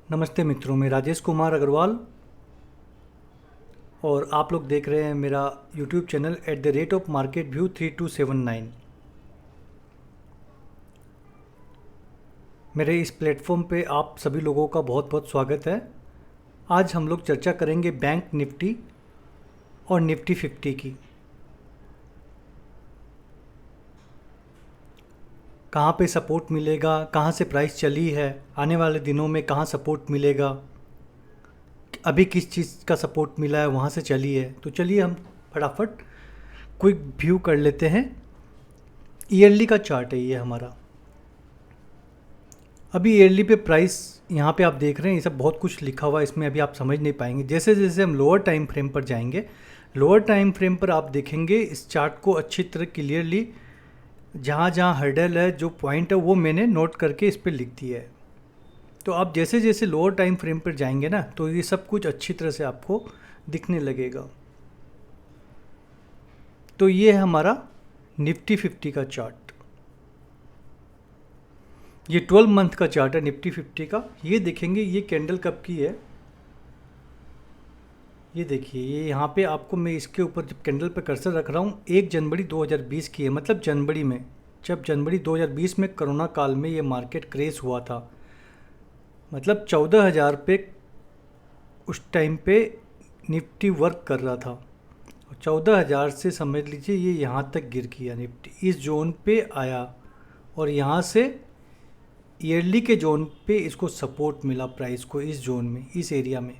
नमस्ते मित्रों, मैं राजेश कुमार अग्रवाल और आप लोग देख रहे हैं मेरा यूट्यूब चैनल @marketView 3279। मेरे इस प्लेटफॉर्म पे आप सभी लोगों का बहुत बहुत स्वागत है। आज हम लोग चर्चा करेंगे बैंक निफ्टी और निफ्टी 50 की। कहाँ पे सपोर्ट मिलेगा, कहाँ से प्राइस चली है, आने वाले दिनों में कहाँ सपोर्ट मिलेगा, अभी किस चीज़ का सपोर्ट मिला है वहाँ से चली है। तो चलिए हम फटाफट क्विक व्यू कर लेते हैं। ईयरली का चार्ट है ये हमारा। अभी ईयरली पे प्राइस यहाँ पे आप देख रहे हैं, ये सब बहुत कुछ लिखा हुआ है, इसमें अभी आप समझ नहीं पाएंगे। जैसे जैसे हम लोअर टाइम फ्रेम पर जाएंगे, लोअर टाइम फ्रेम पर आप देखेंगे इस चार्ट को अच्छी तरह क्लियरली, जहाँ जहाँ हर्डल है, जो पॉइंट है वो मैंने नोट करके इस पर लिख दिया है। तो आप जैसे जैसे लोअर टाइम फ्रेम पर जाएंगे ना, तो ये सब कुछ अच्छी तरह से आपको दिखने लगेगा। तो ये है हमारा निफ्टी 50 का चार्ट। ये 12 मंथ का चार्ट है निफ्टी 50 का। ये देखेंगे ये कैंडल कब की है, ये देखिए, ये यहाँ पे आपको मैं इसके ऊपर जब कैंडल पे कर्सर रख रहा हूँ 1 जनवरी 2020 की है। मतलब जनवरी में, जब जनवरी 2020 में कोरोना काल में ये मार्केट क्रेश हुआ था, मतलब 14,000 पे उस टाइम पे निफ्टी वर्क कर रहा था। और 14,000 से समझ लीजिए ये यहाँ तक गिर गया, निफ्टी इस जोन पे आया और यहाँ से ईयरली के जोन पे इसको सपोर्ट मिला प्राइस को, इस जोन में, इस एरिया में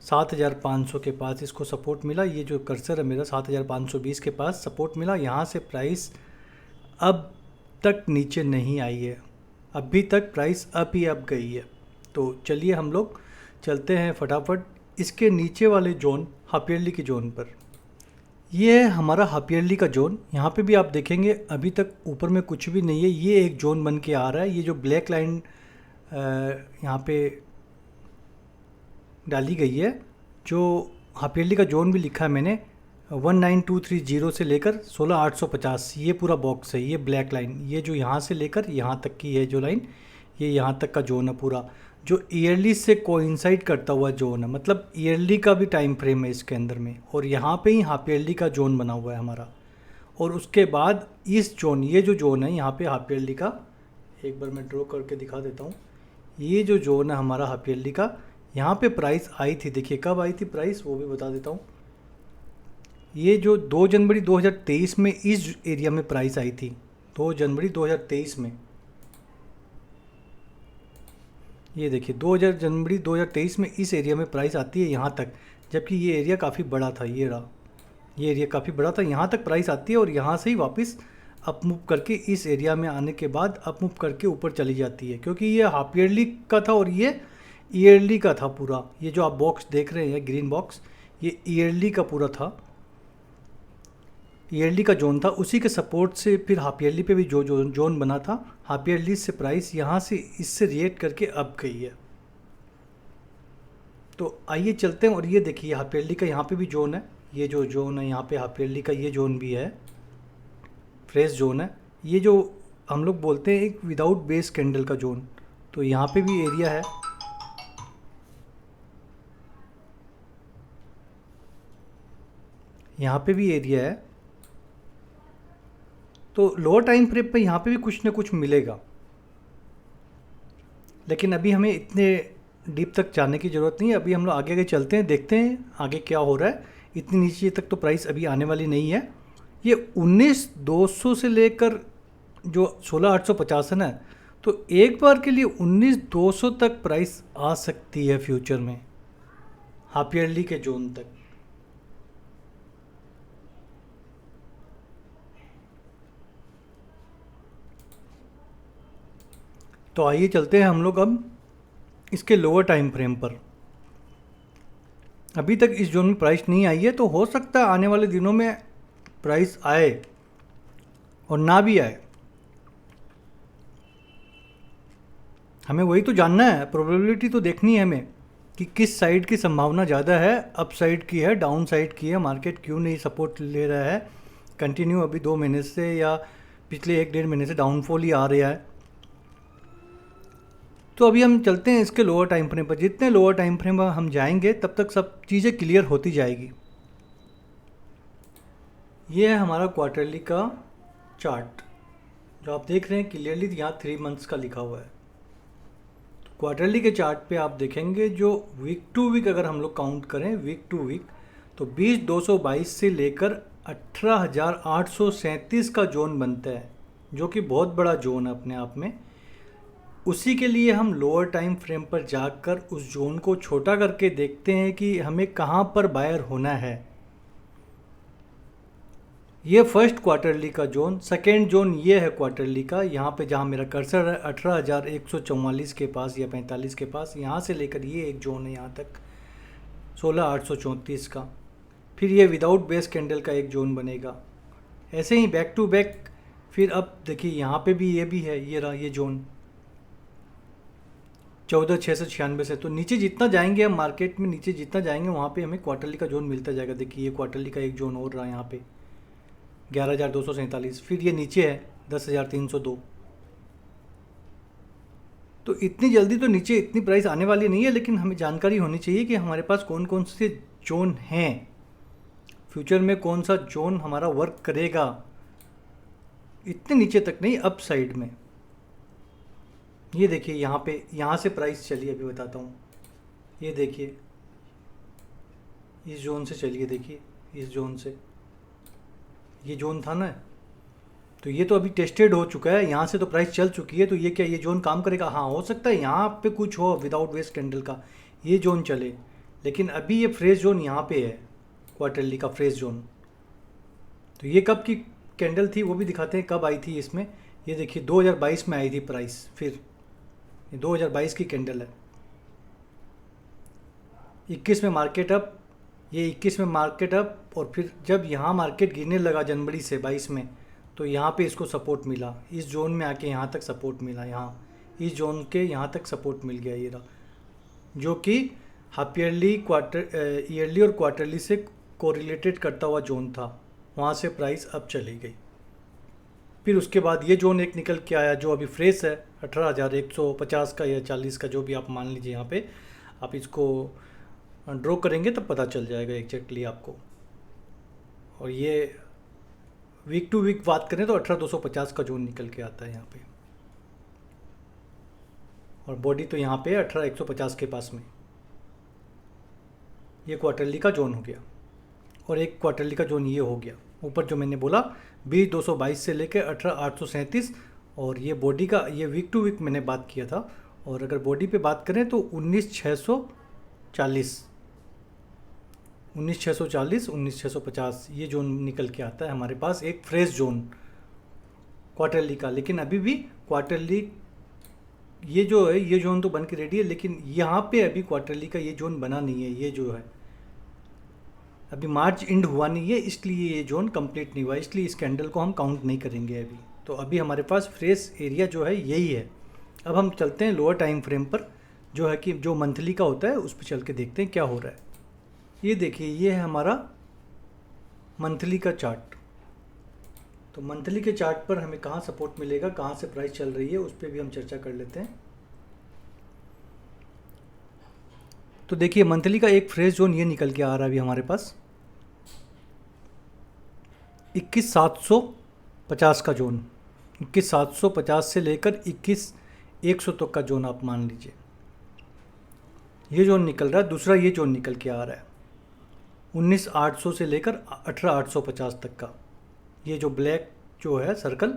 7,500 के पास इसको सपोर्ट मिला। ये जो कर्सर है मेरा 7,520 के पास सपोर्ट मिला। यहाँ से प्राइस अब तक नीचे नहीं आई है, अभी तक प्राइस अप ही अप गई है। तो चलिए हम लोग चलते हैं फटाफट इसके नीचे वाले जोन, हाफ ईयरली के जोन पर। ये है हमारा हाफ ईयरली का जोन। यहाँ पे भी आप देखेंगे अभी तक ऊपर में कुछ भी नहीं है, ये एक जोन बन के आ रहा है। ये जो ब्लैक लाइन यहाँ पे डाली गई है, जो हाफ ईयरली का जोन भी लिखा है मैंने, 19230 से लेकर 16,850, ये पूरा बॉक्स है। ये ब्लैक लाइन, ये जो यहाँ से लेकर यहाँ तक की है जो लाइन, ये यहाँ तक का जोन है पूरा, जो ईयरली से कोइंसाइड करता हुआ जोन है। मतलब ईयरली का भी टाइम फ्रेम है इसके अंदर में, और यहाँ पे ही हाफ ईयरली का जोन बना हुआ है हमारा। और उसके बाद इस जोन, ये जो जोन है यहाँ पे हाफ ईयरली का, एक बार मैं ड्रॉ करके दिखा देता हूँ। ये जो जोन है हमारा हाफ ईयरली का, यहाँ पे प्राइस आई थी, देखिए कब आई थी प्राइस वो भी बता देता हूँ। ये जो 2 जनवरी 2023 में इस एरिया में प्राइस आई थी, 2 जनवरी 2023 में, ये देखिए 2000 जनवरी 2023 में इस एरिया में प्राइस आती है यहाँ तक। जबकि ये एरिया काफ़ी बड़ा था, ये रहा, ये एरिया काफ़ी बड़ा था, यहाँ तक प्राइस आती है और यहाँ से ही वापस अप मूव करके इस एरिया में आने के बाद अप मूव करके ऊपर चली जाती है। क्योंकि ये हाफ ईयरली का था और ये ईयरली का था पूरा। ये जो आप बॉक्स देख रहे हैं ग्रीन बॉक्स, ये ईयरली का पूरा था, ईयरली का जोन था। उसी के सपोर्ट से फिर हाफ ईयरली पे भी जो जोन बना था, हाफ ईयरली से प्राइस यहाँ से इससे रिएक्ट करके अप गई है। तो आइए चलते हैं। और ये देखिए हाफ ईयरली का यहाँ पे भी जोन है, ये जो जोन है यहाँ पे हाफ ईयरली का, ये जोन भी है, फ्रेश जोन है। ये जो हम लोग बोलते हैं एक विदाउट बेस कैंडल का जोन, तो यहाँ पे भी एरिया है। यहाँ पे भी एरिया है। तो लोअर टाइम फ्रेम पे यहाँ पे भी कुछ ना कुछ मिलेगा, लेकिन अभी हमें इतने डीप तक जाने की ज़रूरत नहीं है। अभी हम लोग आगे आगे चलते हैं, देखते हैं आगे क्या हो रहा है। इतनी नीचे तक तो प्राइस अभी आने वाली नहीं है। ये 19,200 से लेकर जो 16,850 है ना, तो एक बार के लिए 19,200 तक प्राइस आ सकती है फ्यूचर में, हाफ ईयरली के जोन तक। तो आइए चलते हैं हम लोग अब इसके लोअर टाइम फ्रेम पर। अभी तक इस जोन में प्राइस नहीं आई है, तो हो सकता है आने वाले दिनों में प्राइस आए और ना भी आए। हमें वही तो जानना है, प्रोबेबिलिटी तो देखनी है हमें कि किस साइड की संभावना ज़्यादा है, अप साइड की है, डाउन साइड की है, मार्केट क्यों नहीं सपोर्ट ले रहा है कंटिन्यू अभी 2 महीने से, या पिछले 1 डेढ़ महीने से डाउनफॉल ही आ रहा है। तो अभी हम चलते हैं इसके लोअर टाइम फ्रेम पर। जितने लोअर टाइम फ्रेम पर हम जाएंगे तब तक सब चीज़ें क्लियर होती जाएगी। ये है हमारा क्वार्टरली का चार्ट जो आप देख रहे हैं क्लियरली, यहाँ 3 मंथ्स का लिखा हुआ है। तो क्वार्टरली के चार्ट पे आप देखेंगे जो वीक टू वीक अगर हम लोग काउंट करें वीक टू वीक, तो 20,222 से लेकर 18,837 का जोन बनता है, जो कि बहुत बड़ा जोन है अपने आप में। उसी के लिए हम लोअर टाइम फ्रेम पर जाकर उस जोन को छोटा करके देखते हैं कि हमें कहाँ पर बायर होना है। ये फर्स्ट क्वार्टरली का जोन, सेकेंड जोन ये है क्वार्टरली का, यहाँ पे जहाँ मेरा कर्सर है 18,144 के पास या 45 के पास, यहाँ से लेकर ये एक जोन है यहाँ तक 16,834 का। फिर ये विदाउट बेस कैंडल का एक जोन बनेगा, ऐसे ही बैक टू बैक। फिर अब देखिए यहाँ पे भी है, ये रहा ये जोन 14,696 से। तो नीचे जितना जाएंगे हम मार्केट में, नीचे जितना जाएंगे वहाँ पे हमें क्वार्टरली का जोन मिलता जाएगा। देखिए ये क्वार्टरली का एक जोन और रहा यहाँ पे 11,247। फिर ये नीचे है 10,302। तो इतनी जल्दी तो नीचे इतनी प्राइस आने वाली नहीं है, लेकिन हमें जानकारी होनी चाहिए कि हमारे पास कौन कौन से जोन हैं, फ्यूचर में कौन सा जोन हमारा वर्क करेगा। इतने नीचे तक नहीं, अप साइड में। ये देखिए यहाँ पे, यहाँ से प्राइस चलिए अभी बताता हूँ। ये देखिए इस जोन से चलिए, देखिए इस जोन से, ये जोन था ना, तो ये तो अभी टेस्टेड हो चुका है, यहाँ से तो प्राइस चल चुकी है। तो ये क्या ये जोन काम करेगा? हाँ हो सकता है यहाँ पे कुछ हो विदाउट बेस कैंडल का ये जोन चले, लेकिन अभी ये फ्रेश जोन यहाँ पे है, क्वार्टरली का फ्रेश जोन। तो ये कब की कैंडल थी वो भी दिखाते हैं, कब आई थी इसमें। ये देखिए 2022 में आई थी प्राइस, फिर ये 2022 की कैंडल है। 21 में मार्केट अप, ये 21 में मार्केट अप, और फिर जब यहाँ मार्केट गिरने लगा जनवरी से 22 में, तो यहाँ पे इसको सपोर्ट मिला, इस जोन में आके यहाँ तक सपोर्ट मिला, यहाँ इस जोन के यहाँ तक सपोर्ट मिल गया ये रहा, जो कि हाफ ईयरली ईयरली और क्वार्टरली से कोरिलेटेड करता हुआ जोन था। वहाँ से प्राइस अब चली गई। फिर उसके बाद ये जोन एक निकल के आया जो अभी फ्रेश है 18,150 का या 40 का, जो भी आप मान लीजिए। यहाँ पे आप इसको ड्रॉ करेंगे तब पता चल जाएगा एग्जैक्टली आपको। और ये वीक टू वीक बात करें तो 18,250 का जोन निकल के आता है यहाँ पे, और बॉडी तो यहाँ पे 18,150 के पास में। ये क्वार्टरली का जोन हो गया, और एक क्वार्टरली का जोन ये हो गया ऊपर जो मैंने बोला 20,222 से लेकर 18,837। और ये बॉडी का, ये वीक टू वीक मैंने बात किया था। और अगर बॉडी पे बात करें तो 19,640, 19,650 ये जोन निकल के आता है हमारे पास, एक फ्रेश जोन क्वार्टरली का। लेकिन अभी भी क्वार्टरली ये जो है ये जोन तो बन के रेडी है, लेकिन यहाँ पे अभी क्वार्टरली का ये जोन बना नहीं है। ये जो है अभी मार्च एंड हुआ नहीं है, इसलिए ये जोन कंप्लीट नहीं हुआ, इसलिए इस कैंडल को हम काउंट नहीं करेंगे अभी। तो अभी हमारे पास फ्रेश एरिया जो है यही है। अब हम चलते हैं लोअर टाइम फ्रेम पर, जो है कि जो मंथली का होता है उस पर चल के देखते हैं क्या हो रहा है। ये देखिए ये है हमारा मंथली का चार्ट। तो मंथली के चार्ट पर हमें कहाँ सपोर्ट मिलेगा, कहाँ से प्राइस चल रही है, उस पर भी हम चर्चा कर लेते हैं। तो देखिए मंथली का एक फ्रेश जोन ये निकल के आ रहा है अभी हमारे पास 21,750 का जोन, 21,750 से लेकर 21,100 तक का जोन आप मान लीजिए, ये जोन निकल रहा है। दूसरा ये जोन निकल के आ रहा है 19,800 से लेकर 18,850 तक का। ये जो ब्लैक जो है सर्कल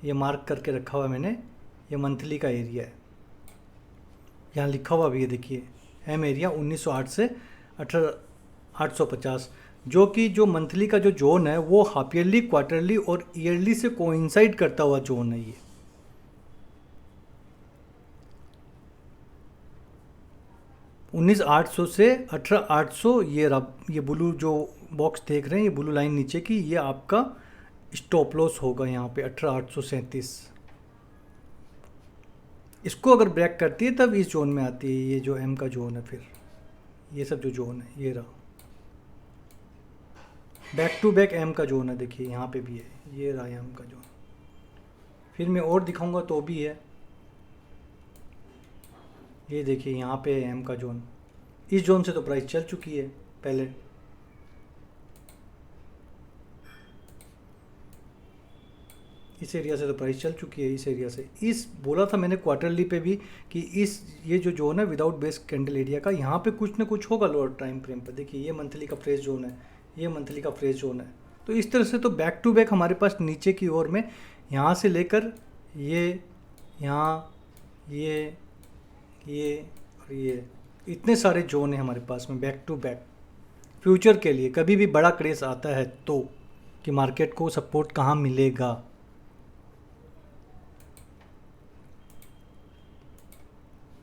ये मार्क करके रखा हुआ है मैंने, ये मंथली का एरिया है, यहाँ लिखा हुआ भी है देखिए एम एरिया 1908 से 18,850, जो कि जो मंथली का जो जोन है वो हाफ ईयरली, क्वार्टरली और ईयरली से कोइंसाइड करता हुआ जोन है। ये 19,800 से 18,800, ये ब्लू जो बॉक्स देख रहे हैं, ये ब्लू लाइन नीचे की, ये आपका स्टॉप लॉस होगा यहाँ पे 18,837। इसको अगर ब्रेक करती है तब इस जोन में आती है, ये जो एम का जोन है। फिर ये सब जो जोन है ये रहा, बैक टू बैक एम का जोन है, देखिए यहाँ पे भी है, ये रहा एम का जोन। फिर मैं और दिखाऊंगा तो भी है, ये देखिए यहाँ पे एम का जोन, इस जोन से तो प्राइस चल चुकी है पहले। इस एरिया से तो प्राइस चल चुकी है, इस एरिया से। इस बोला था मैंने क्वार्टरली पे भी कि इस ये जो जोन है विदाउट बेस कैंडल एरिया का, यहाँ पे कुछ ना कुछ होगा लोअर टाइम फ्रेम पर। देखिए ये मंथली का फ्रेश जोन है, ये मंथली का फ्रेश जोन है। तो इस तरह से तो बैक टू बैक हमारे पास नीचे की ओर में यहाँ से लेकर ये यहाँ ये और ये इतने सारे जोन है हमारे पास में बैक टू बैक। फ्यूचर के लिए कभी भी बड़ा क्रेज आता है तो कि मार्केट को सपोर्ट कहाँ मिलेगा।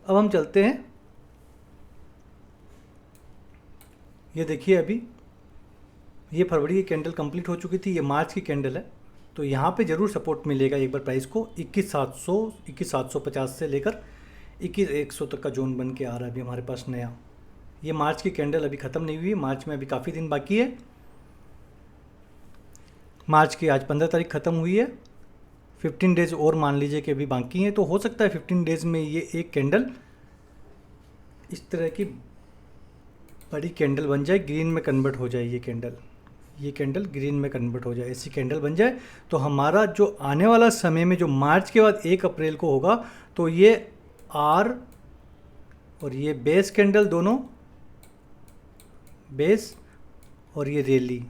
अब हम चलते हैं, ये देखिए अभी ये फरवरी की कैंडल कंप्लीट हो चुकी थी, ये मार्च की कैंडल है। तो यहाँ पे ज़रूर सपोर्ट मिलेगा एक बार प्राइस को। 21,700 21,750 से लेकर 21,100 तक का जोन बन के आ रहा है अभी हमारे पास नया। ये मार्च की कैंडल अभी ख़त्म नहीं हुई है, मार्च में अभी काफ़ी दिन बाकी है। मार्च की आज 15 तारीख ख़त्म हुई है, 15 डेज़ और मान लीजिए कि अभी बाकी हैं। तो हो सकता है 15 डेज़ में ये एक कैंडल इस तरह की बड़ी कैंडल बन जाए, ग्रीन में कन्वर्ट हो जाए ये कैंडल ग्रीन में कन्वर्ट हो जाए, ऐसी कैंडल बन जाए। तो हमारा जो आने वाला समय में जो मार्च के बाद 1 अप्रैल को होगा, तो ये आर और ये बेस कैंडल, दोनों बेस और ये रैली,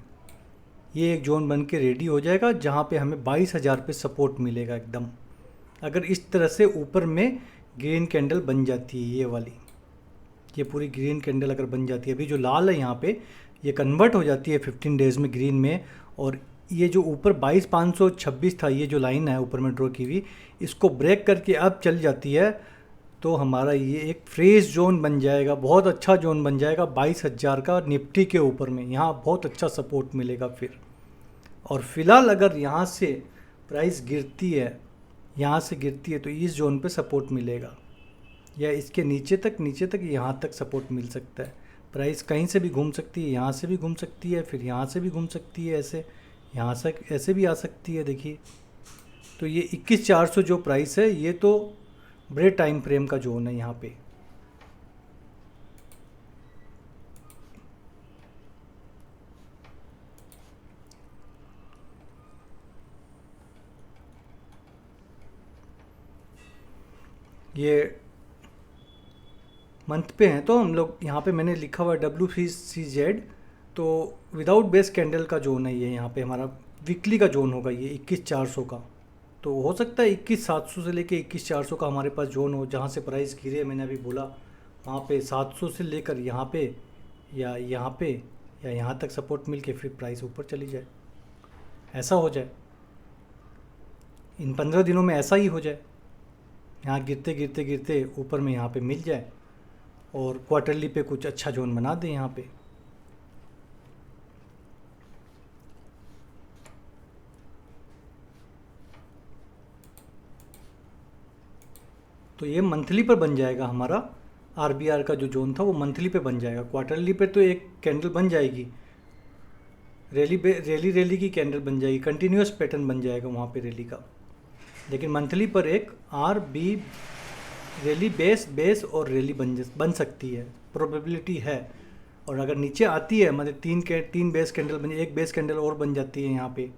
ये एक जोन बन के रेडी हो जाएगा जहाँ पे हमें 22,000 पे सपोर्ट मिलेगा एकदम। अगर इस तरह से ऊपर में ग्रीन कैंडल बन जाती है, ये वाली ये पूरी ग्रीन कैंडल अगर बन जाती है, अभी जो लाल है यहाँ पे ये कन्वर्ट हो जाती है 15 डेज़ में ग्रीन में, और ये जो ऊपर 22,526 था, ये जो लाइन है ऊपर में ड्रॉ की हुई, इसको ब्रेक करके अब चल जाती है, तो हमारा ये एक फ्रेश जोन बन जाएगा, बहुत अच्छा जोन बन जाएगा 22,000 का निफ्टी के ऊपर में। यहाँ बहुत अच्छा सपोर्ट मिलेगा फिर। और फिलहाल अगर यहाँ से प्राइस गिरती है, यहाँ से गिरती है, तो इस जोन पे सपोर्ट मिलेगा, या इसके नीचे तक यहाँ तक सपोर्ट मिल सकता है। प्राइस कहीं से भी घूम सकती है, यहाँ से भी घूम सकती है, फिर यहाँ से भी घूम सकती है, ऐसे यहाँ से ऐसे भी आ सकती है। देखिए तो ये 21,400 जो प्राइस है, ये तो बड़े टाइम फ्रेम का जोन है यहाँ पे। ये मंथ पे हैं, तो हम लोग यहाँ पे मैंने लिखा हुआ है WCZ, तो विदाउट बेस कैंडल का जोन है ये। यहाँ पे हमारा वीकली का जोन होगा ये 21,400 का। तो हो सकता है 21,700 से लेके 21,400 का हमारे पास जोन हो, जहाँ से प्राइस गिरे, मैंने अभी बोला वहाँ पे 700 से लेकर यहाँ पे या यहाँ पे या यहाँ तक सपोर्ट मिल के फिर प्राइस ऊपर चली जाए, ऐसा हो जाए। इन 15 दिनों में ऐसा ही हो जाए, यहाँ गिरते गिरते गिरते ऊपर में यहाँ पे मिल जाए, और क्वार्टरली पे कुछ अच्छा जोन बना दें यहाँ पे। तो ये मंथली पर बन जाएगा हमारा RBR का जो जोन था, वो मंथली पे बन जाएगा। क्वार्टरली पे तो एक कैंडल बन जाएगी, रैली की कैंडल बन जाएगी, कंटिन्यूस पैटर्न बन जाएगा वहाँ पे रैली का। लेकिन मंथली पर एक RB रैली बेस और रैली बन सकती है, प्रोबेबिलिटी है। और अगर नीचे आती है, मतलब तीन बेस कैंडल बन, एक बेस कैंडल और बन जाती है यहाँ पे,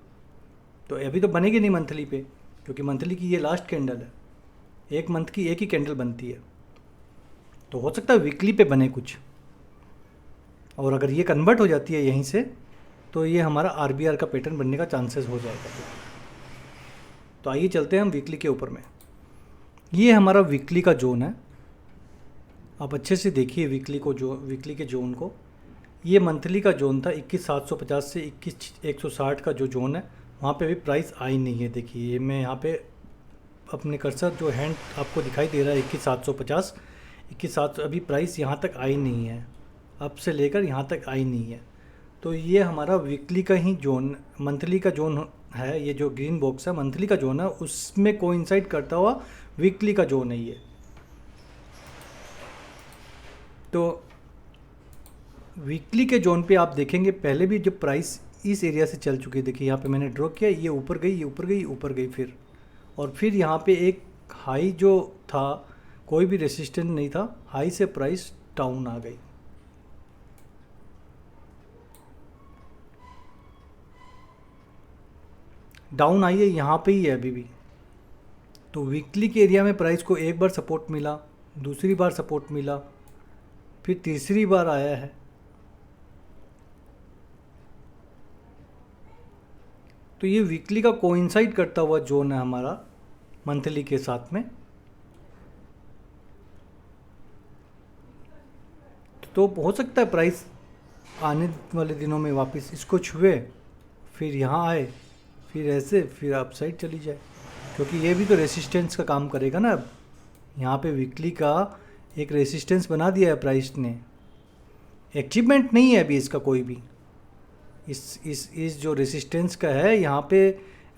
तो अभी तो बनेगी नहीं मंथली पे, क्योंकि मंथली की ये लास्ट कैंडल है, एक मंथ की एक ही कैंडल बनती है। तो हो सकता है वीकली पे बने कुछ, और अगर ये कन्वर्ट हो जाती है यहीं से, तो ये हमारा RBR का पैटर्न बनने का चांसेस हो जाएगा। तो आइए चलते हैं हम वीकली के ऊपर में। ये हमारा वीकली का जोन है, आप अच्छे से देखिए वीकली के जोन को। ये मंथली का जोन था 21,750 से 21,160 का जो जोन है, वहाँ पे अभी प्राइस आई नहीं है। देखिए ये मैं यहाँ पे अपने कर्सर जो हैंड आपको दिखाई दे रहा है 21,750 21,700, अभी प्राइस यहाँ तक आई नहीं है, अब से लेकर यहाँ तक आई नहीं है। तो ये हमारा वीकली का ही जोन, मंथली का जोन है, ये जो ग्रीन बॉक्स है मंथली का जोन है, उसमें कोइंसाइड करता हुआ वीकली का जोन है ये। तो वीकली के जोन पे आप देखेंगे पहले भी जब प्राइस इस एरिया से चल चुकी है, देखिए यहाँ पे मैंने ड्रॉ किया, ये ऊपर गई, ये ऊपर गई, ऊपर गई, फिर और फिर यहाँ पे एक हाई जो था कोई भी रेसिस्टेंस नहीं था, हाई से प्राइस डाउन आ गई। डाउन आई है, यहाँ पे ही है अभी भी। तो वीकली के एरिया में प्राइस को एक बार सपोर्ट मिला, दूसरी बार सपोर्ट मिला, फिर तीसरी बार आया है। तो ये वीकली का कोइंसाइड करता हुआ जोन है हमारा मंथली के साथ में। तो हो सकता है प्राइस आने वाले दिनों में वापस इसको छुए, फिर यहाँ आए, फिर ऐसे, फिर अपसाइड चली जाए, क्योंकि ये भी तो रेसिस्टेंस का काम करेगा ना। अब यहाँ पे वीकली का एक रेसिस्टेंस बना दिया है प्राइस ने। अचीवमेंट नहीं है अभी इसका कोई भी, इस जो रेसिस्टेंस का है यहाँ पे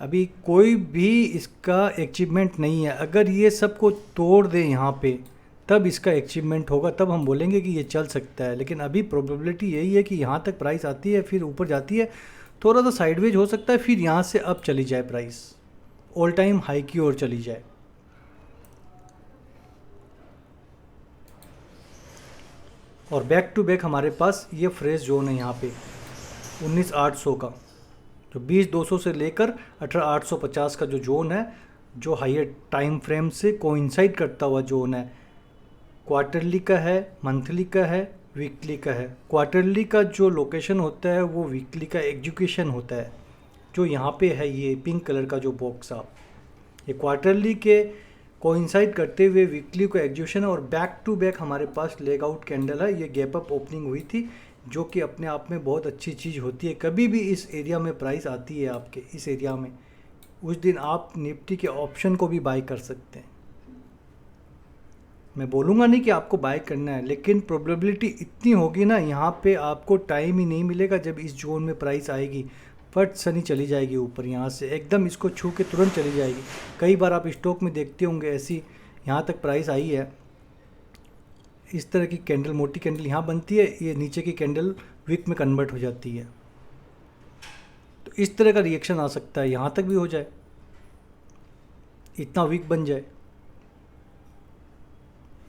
अभी कोई भी इसका अचीवमेंट नहीं है। अगर ये सबको तोड़ दे यहाँ पे, तब इसका अचीवमेंट होगा, तब हम बोलेंगे कि ये चल सकता है। लेकिन अभी प्रोबेबिलिटी यही है कि यहाँ तक प्राइस आती है, फिर ऊपर जाती है, थोड़ा सा साइडवेज हो सकता है, फिर यहाँ से अब चली जाए प्राइस ऑल टाइम हाई की ओर चली जाए। और बैक टू बैक हमारे पास ये फ्रेश जोन है यहाँ पे 19,800 का, जो 20,200 से लेकर 18,850 का जो जोन है, जो हायर टाइम फ्रेम से कोइंसाइड करता हुआ जोन है। क्वार्टरली का है, मंथली का है, वीकली का है। क्वार्टरली का जो लोकेशन होता है वो वीकली का एग्जीक्यूशन होता है, जो यहाँ पे है ये पिंक कलर का जो बॉक्स आप, ये क्वार्टरली के कोइंसाइड करते हुए वीकली को एग्जीक्यूशन है। और बैक टू बैक हमारे पास लेग आउट कैंडल है, ये गैप अप ओपनिंग हुई थी, जो कि अपने आप में बहुत अच्छी चीज़ होती है। कभी भी इस एरिया में प्राइस आती है आपके इस एरिया में, उस दिन आप निफ्टी के ऑप्शन को भी बाय कर सकते हैं। मैं बोलूँगा नहीं कि आपको बाय करना है, लेकिन प्रोबेबिलिटी इतनी होगी ना, यहाँ पे आपको टाइम ही नहीं मिलेगा जब इस जोन में प्राइस आएगी, फट सनी चली जाएगी ऊपर, यहाँ से एकदम इसको छू के तुरंत चली जाएगी। कई बार आप स्टॉक में देखते होंगे ऐसी, यहाँ तक प्राइस आई है, इस तरह की कैंडल, मोटी कैंडल यहाँ बनती है, ये नीचे की कैंडल वीक में कन्वर्ट हो जाती है। तो इस तरह का रिएक्शन आ सकता है, यहाँ तक भी हो जाए, इतना वीक बन जाए,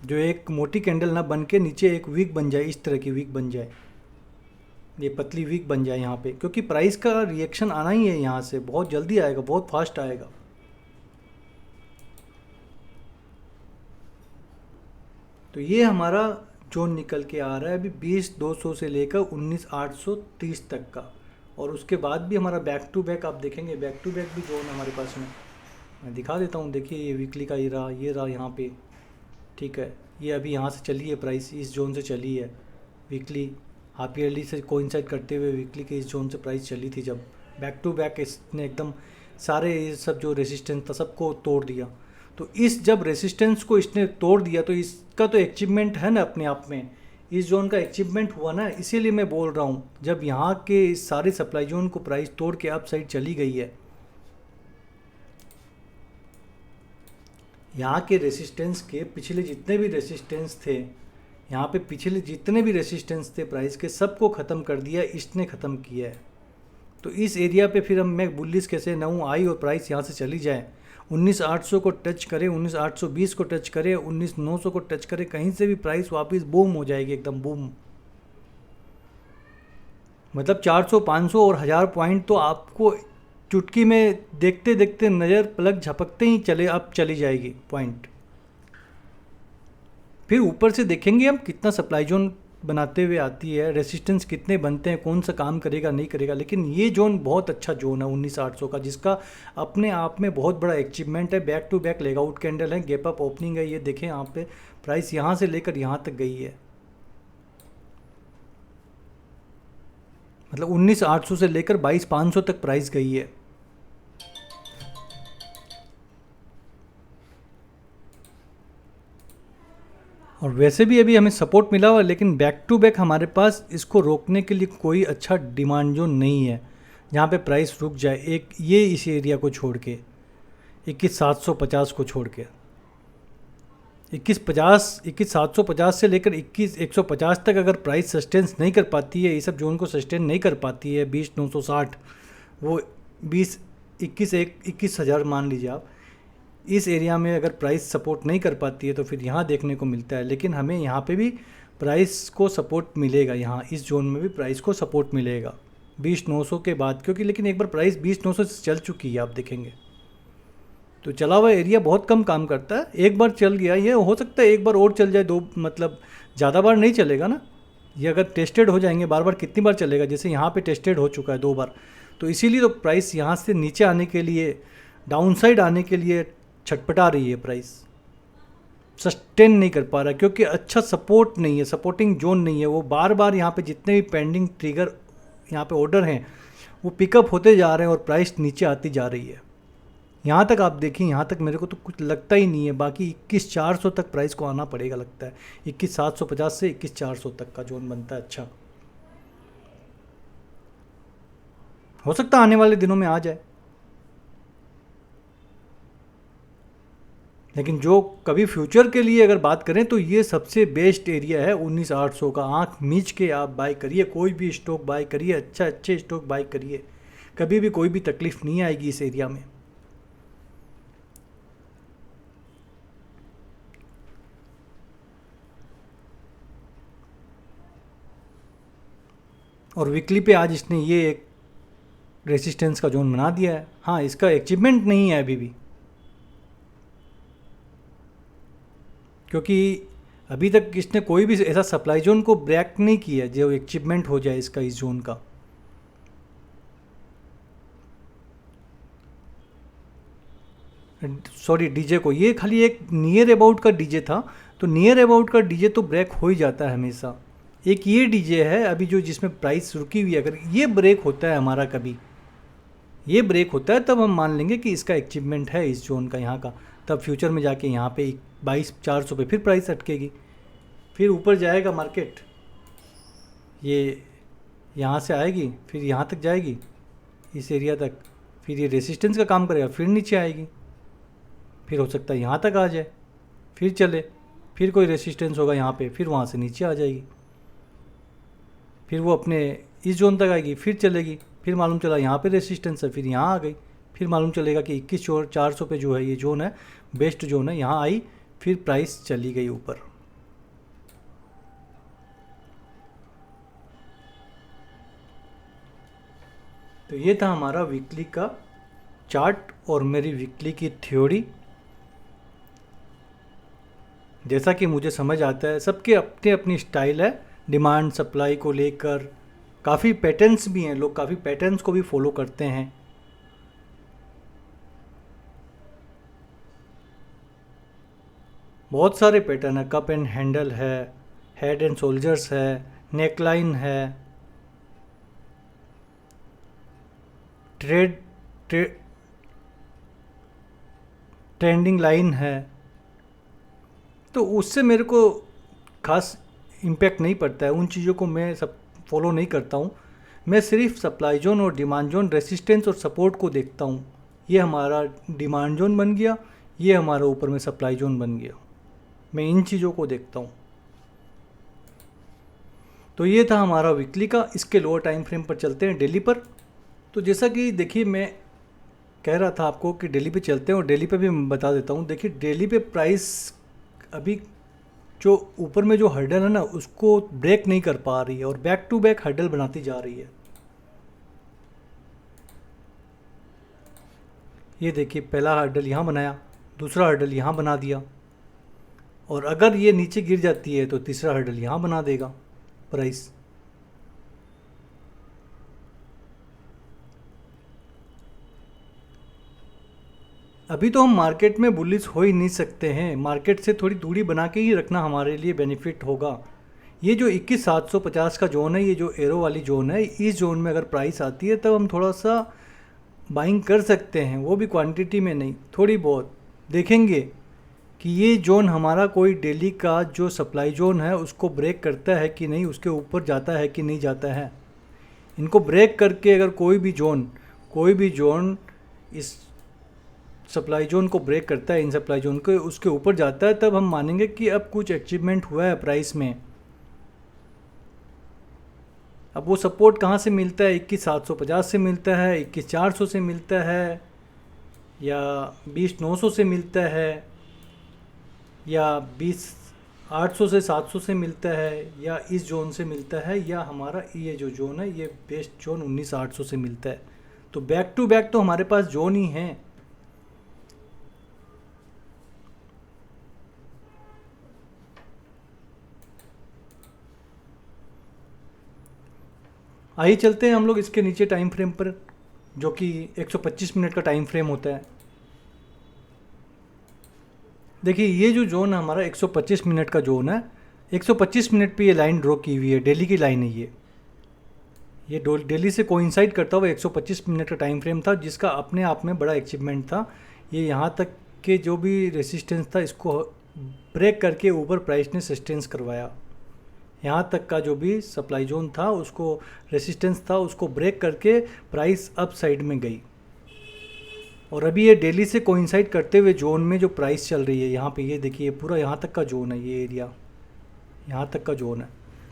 जो एक मोटी कैंडल ना बन के नीचे एक वीक बन जाए, इस तरह की वीक बन जाए, ये पतली वीक बन जाए यहाँ पे, क्योंकि प्राइस का रिएक्शन आना ही है यहाँ से, बहुत जल्दी आएगा, बहुत फास्ट आएगा। तो ये हमारा जोन निकल के आ रहा है अभी 20,200 से लेकर 19,830 तक का। और उसके बाद भी हमारा बैक टू बैक आप देखेंगे, बैक टू बैक भी जोन हमारे पास में, मैं दिखा देता हूँ। देखिए ये वीकली का ये रहा यहाँ पे, ठीक है, ये अभी यहाँ से चली है प्राइस, इस जोन से चली है वीकली, हाफ ईयरली से कोइंसाइड करते हुए वीकली के इस जोन से प्राइस चली थी। जब बैक टू बैक इसने एकदम सारे ये सब जो रेसिस्टेंस था सबको तोड़ दिया। तो इस जब रेसिस्टेंस को इसने तोड़ दिया, तो इसका तो अचीवमेंट है ना अपने आप में, इस जोन का अचीवमेंट हुआ ना। इसीलिए मैं बोल रहा हूँ, जब यहाँ के इस सारे सप्लाई जोन को प्राइस तोड़ के अप साइड चली गई है, यहाँ के रेसिस्टेंस के पिछले जितने भी रेसिस्टेंस थे, यहाँ पे पिछले जितने भी रेसिस्टेंस थे प्राइस के, सबको ख़त्म कर दिया, इसने ख़त्म किया है। तो इस एरिया पे फिर मैं बुलिश कैसे न हूँ, आई और प्राइस यहाँ से चली जाए, 19,800 को टच करे, 19,820 को टच करे, 19,900 को टच करे, कहीं से भी प्राइस वापस बूम हो जाएगी, एकदम बूम। मतलब 400, 500 और 1000 पॉइंट तो आपको चुटकी में देखते देखते नज़र पलक झपकते ही अब चली जाएगी पॉइंट। फिर ऊपर से देखेंगे हम कितना सप्लाई जोन बनाते हुए आती है, रेसिस्टेंस कितने बनते हैं, कौन सा काम करेगा नहीं करेगा। लेकिन ये जोन बहुत अच्छा जोन है 19,800 का, जिसका अपने आप में बहुत बड़ा अचीवमेंट है। बैक टू बैक लेगआउट कैंडल है, गैप अप ओपनिंग है, ये देखें यहाँ पे प्राइस यहाँ से लेकर यहाँ तक गई है, मतलब 19,800 से लेकर 22,500 तक प्राइस गई है। और वैसे भी अभी हमें सपोर्ट मिला हुआ, लेकिन बैक टू बैक हमारे पास इसको रोकने के लिए कोई अच्छा डिमांड जोन नहीं है जहाँ पे प्राइस रुक जाए। एक ये इस एरिया को छोड़ के 21,750 को छोड़ के 21,750 से लेकर 21,150 तक अगर प्राइस सस्टेंस नहीं कर पाती है, ये सब जोन को सस्टेन नहीं कर पाती है, 20,960 वो 21,000 मान लीजिए आप, इस एरिया में अगर प्राइस सपोर्ट नहीं कर पाती है तो फिर यहाँ देखने को मिलता है, लेकिन हमें यहाँ पे भी प्राइस को सपोर्ट मिलेगा, यहाँ इस जोन में भी प्राइस को सपोर्ट मिलेगा 20,900 के बाद, क्योंकि लेकिन एक बार प्राइस 20,900 से चल चुकी है, आप देखेंगे तो चला हुआ एरिया बहुत कम काम करता है। एक बार चल गया, ये हो सकता है एक बार और चल जाए, दो मतलब ज़्यादा बार नहीं चलेगा ना, ये अगर टेस्टेड हो जाएंगे बार बार कितनी बार चलेगा, जैसे यहाँ पे टेस्टेड हो चुका है 2 बार, तो इसीलिए तो प्राइस यहाँ से नीचे आने के लिए, डाउनसाइड आने के लिए छटपटा रही है, प्राइस सस्टेन नहीं कर पा रहा है क्योंकि अच्छा सपोर्ट नहीं है, सपोर्टिंग जोन नहीं है। वो बार बार यहाँ पे जितने भी पेंडिंग ट्रिगर यहाँ पे ऑर्डर हैं वो पिकअप होते जा रहे हैं और प्राइस नीचे आती जा रही है। यहाँ तक आप देखिए, यहाँ तक मेरे को तो कुछ लगता ही नहीं है, बाकी 21,400 तक प्राइस को आना पड़ेगा लगता है, 21,750 से 21,400 तक का जोन बनता है। अच्छा, हो सकता है आने वाले दिनों में आ जाए, लेकिन जो कभी फ्यूचर के लिए अगर बात करें तो ये सबसे बेस्ट एरिया है 19,800 का। आंख मीच के आप बाय करिए, कोई भी स्टॉक बाय करिए, अच्छे स्टॉक बाय करिए, कभी भी कोई भी तकलीफ नहीं आएगी इस एरिया में। और वीकली पे आज इसने ये एक रेसिस्टेंस का जोन बना दिया है। हाँ, इसका अचीवमेंट नहीं है अभी भी, क्योंकि अभी तक इसने कोई भी ऐसा सप्लाई जोन को ब्रेक नहीं किया है जो अचीवमेंट हो जाए इसका, इस जोन का। सॉरी, डीजे को, ये खाली एक नियर अबाउट का डीजे था, तो नियर अबाउट का डीजे तो ब्रेक हो ही जाता है हमेशा। एक ये डीजे है अभी जो जिसमें प्राइस रुकी हुई है, अगर ये ब्रेक होता है हमारा, कभी ये ब्रेक होता है तब हम मान लेंगे कि इसका अचीवमेंट है इस जोन का यहाँ का, तब फ्यूचर में जाके यहाँ पे 22,400 पे फिर प्राइस अटकेगी, फिर ऊपर जाएगा मार्केट, ये यहाँ से आएगी फिर यहाँ तक जाएगी इस एरिया तक, फिर ये रेसिस्टेंस का काम करेगा, फिर नीचे आएगी, फिर हो सकता है यहाँ तक आ जाए, फिर चले, फिर कोई रेसिस्टेंस होगा यहाँ पे, फिर वहाँ से नीचे आ जाएगी, फिर वो अपने इस जोन तक आएगी, फिर चलेगी, फिर मालूम चला यहाँ पे रेसिस्टेंस है, फिर यहाँ आ गई, फिर मालूम चलेगा कि 21,400 पे जो है ये जोन है, बेस्ट जोन है, यहाँ आई, फिर प्राइस चली गई ऊपर। तो ये था हमारा वीकली का चार्ट और मेरी वीकली की थ्योरी। जैसा कि मुझे समझ आता है, सबके अपने अपनी स्टाइल है डिमांड सप्लाई को लेकर, काफ़ी पैटर्न्स भी हैं, लोग काफ़ी पैटर्न्स को भी फॉलो करते हैं। बहुत सारे पैटर्न है, कप एंड हैंडल है, हेड एंड शोल्डर्स है, नेकलाइन है, ट्रेंडिंग लाइन है, तो उससे मेरे को खास इम्पैक्ट नहीं पड़ता है, उन चीज़ों को मैं सब फॉलो नहीं करता हूँ। मैं सिर्फ सप्लाई जोन और डिमांड जोन, रेसिस्टेंस और सपोर्ट को देखता हूँ। ये हमारा डिमांड जोन बन गया, ये हमारा ऊपर में सप्लाई जोन बन गया, मैं इन चीज़ों को देखता हूँ। तो ये था हमारा वीकली का। इसके लोअर टाइम फ्रेम पर चलते हैं, डेली पर। तो जैसा कि देखिए, मैं कह रहा था आपको कि डेली पे चलते हैं, और डेली पे भी मैं बता देता हूँ। देखिए, डेली पे प्राइस अभी जो ऊपर में जो हर्डल है ना, उसको ब्रेक नहीं कर पा रही है और बैक टू बैक हर्डल बनाती जा रही है। ये देखिए, पहला हर्डल यहाँ बनाया, दूसरा हर्डल यहाँ बना दिया, और अगर ये नीचे गिर जाती है तो तीसरा हर्डल यहाँ बना देगा प्राइस। अभी तो हम मार्केट में बुलिश हो ही नहीं सकते हैं, मार्केट से थोड़ी दूरी बना के ही रखना हमारे लिए बेनिफिट होगा। ये जो 21,750 का जोन है, ये जो एरो वाली जोन है, इस जोन में अगर प्राइस आती है तब हम थोड़ा सा बाइंग कर सकते हैं, वो भी क्वांटिटी में नहीं, थोड़ी बहुत देखेंगे कि ये जोन हमारा कोई डेली का जो सप्लाई जोन है उसको ब्रेक करता है कि नहीं, उसके ऊपर जाता है कि नहीं जाता है। इनको ब्रेक करके अगर कोई भी जोन इस सप्लाई जोन को ब्रेक करता है, इन सप्लाई जोन को उसके ऊपर जाता है, तब हम मानेंगे कि अब कुछ अचीवमेंट हुआ है प्राइस में। अब वो सपोर्ट कहाँ से मिलता है? 21,750 से मिलता है, 21,400 से मिलता है, या 20,900 से मिलता है, या 20,800 से 700 से मिलता है, या इस जोन से मिलता है, या हमारा ये जो जोन है ये बेस्ट जोन 19,800 से मिलता है। तो बैक टू बैक तो हमारे पास जोन ही हैं। आइए चलते हैं हम लोग इसके नीचे टाइम फ्रेम पर, जो कि 125 मिनट का टाइम फ्रेम होता है। देखिए ये जो जोन है हमारा 125 मिनट का जोन है। 125 मिनट पे ये लाइन ड्रॉ की हुई है, डेली की लाइन है ये डेली से कोइंसाइड करता हुआ 125 मिनट का टाइम फ्रेम था, जिसका अपने आप में बड़ा अचीवमेंट था। ये यहाँ तक के जो भी रेसिस्टेंस था इसको ब्रेक करके ऊपर प्राइस ने सस्टेंस करवाया। यहाँ तक का जो भी सप्लाई जोन था उसको रेसिस्टेंस था उसको ब्रेक करके प्राइस अप साइड में गई। और अभी ये डेली से कोइंसाइड करते हुए जोन में जो प्राइस चल रही है यहाँ पे, ये देखिए पूरा यहाँ तक का जोन है, ये एरिया यहाँ तक का जोन है।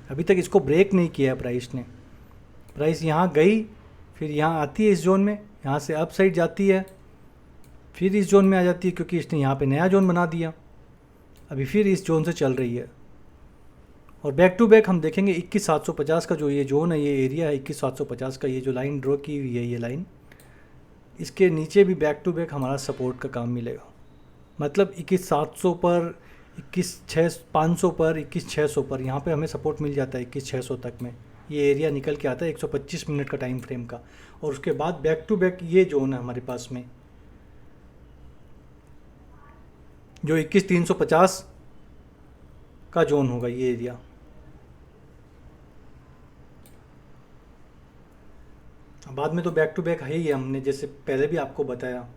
अभी तक इसको ब्रेक नहीं किया है प्राइस ने। प्राइस यहाँ गई, फिर यहाँ आती है इस जोन में, यहाँ से अप साइड जाती है, फिर इस जोन में आ जाती है क्योंकि इसने यहाँ पे नया जोन बना दिया। अभी फिर इस जोन से चल रही है और बैक टू बैक हम देखेंगे 21,750 का जो ये जोन है, ये एरिया है 21,750 का, ये जो लाइन ड्रॉ की हुई है ये लाइन, इसके नीचे भी बैक टू बैक हमारा सपोर्ट का काम मिलेगा। मतलब 21,700 पर, 21,500 पर, 21,600 पर यहाँ पे हमें सपोर्ट मिल जाता है। 21,600 तक में ये एरिया निकल के आता है 125 मिनट का टाइम फ्रेम का। और उसके बाद बैक टू बैक ये जोन है हमारे पास में जो 21,350 का जोन होगा, ये एरिया। बाद में तो बैक टू बैक है ही है, हमने जैसे पहले भी आपको बताया।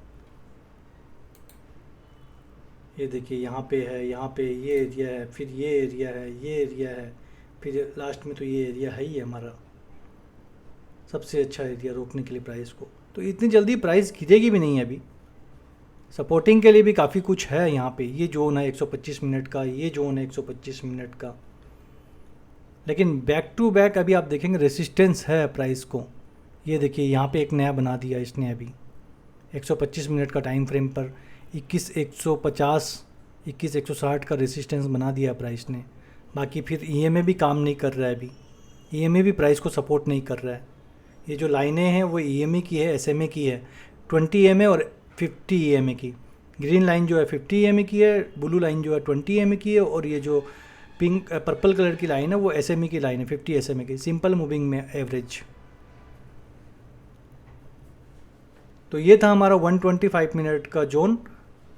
ये देखिए यहाँ पे है, यहाँ पे ये एरिया है, फिर ये एरिया है, ये एरिया है, फिर लास्ट में तो ये एरिया है ही है हमारा सबसे अच्छा एरिया रोकने के लिए प्राइस को। तो इतनी जल्दी प्राइस गिरेगी भी नहीं है अभी। सपोर्टिंग के लिए भी काफ़ी कुछ है यहाँ पे। ये जोन है 125 मिनट का, ये जोन है 125 मिनट का। लेकिन बैक टू बैक अभी आप देखेंगे रेसिस्टेंस है प्राइस को। ये देखिए यहाँ पे एक नया बना दिया इसने अभी 125 मिनट का टाइम फ्रेम पर 21,150, 21,160 का रेसिस्टेंस बना दिया प्राइस ने। बाकी फिर ईएमए भी काम नहीं कर रहा है अभी, ईएमए भी प्राइस को सपोर्ट नहीं कर रहा है। ये जो लाइनें हैं वो ईएमए की है, एसएमए की है, 20 ईएमए और 50 ईएमए की। ग्रीन लाइन जो है 50 ईएमए की है, ब्लू लाइन जो है 20 ईएमए की है, और ये जो पिंक पर्पल कलर की लाइन है वो एसएमए की लाइन है, 50 एसएमए की, सिंपल मूविंग में एवरेज। तो ये था हमारा 125 मिनट का जोन।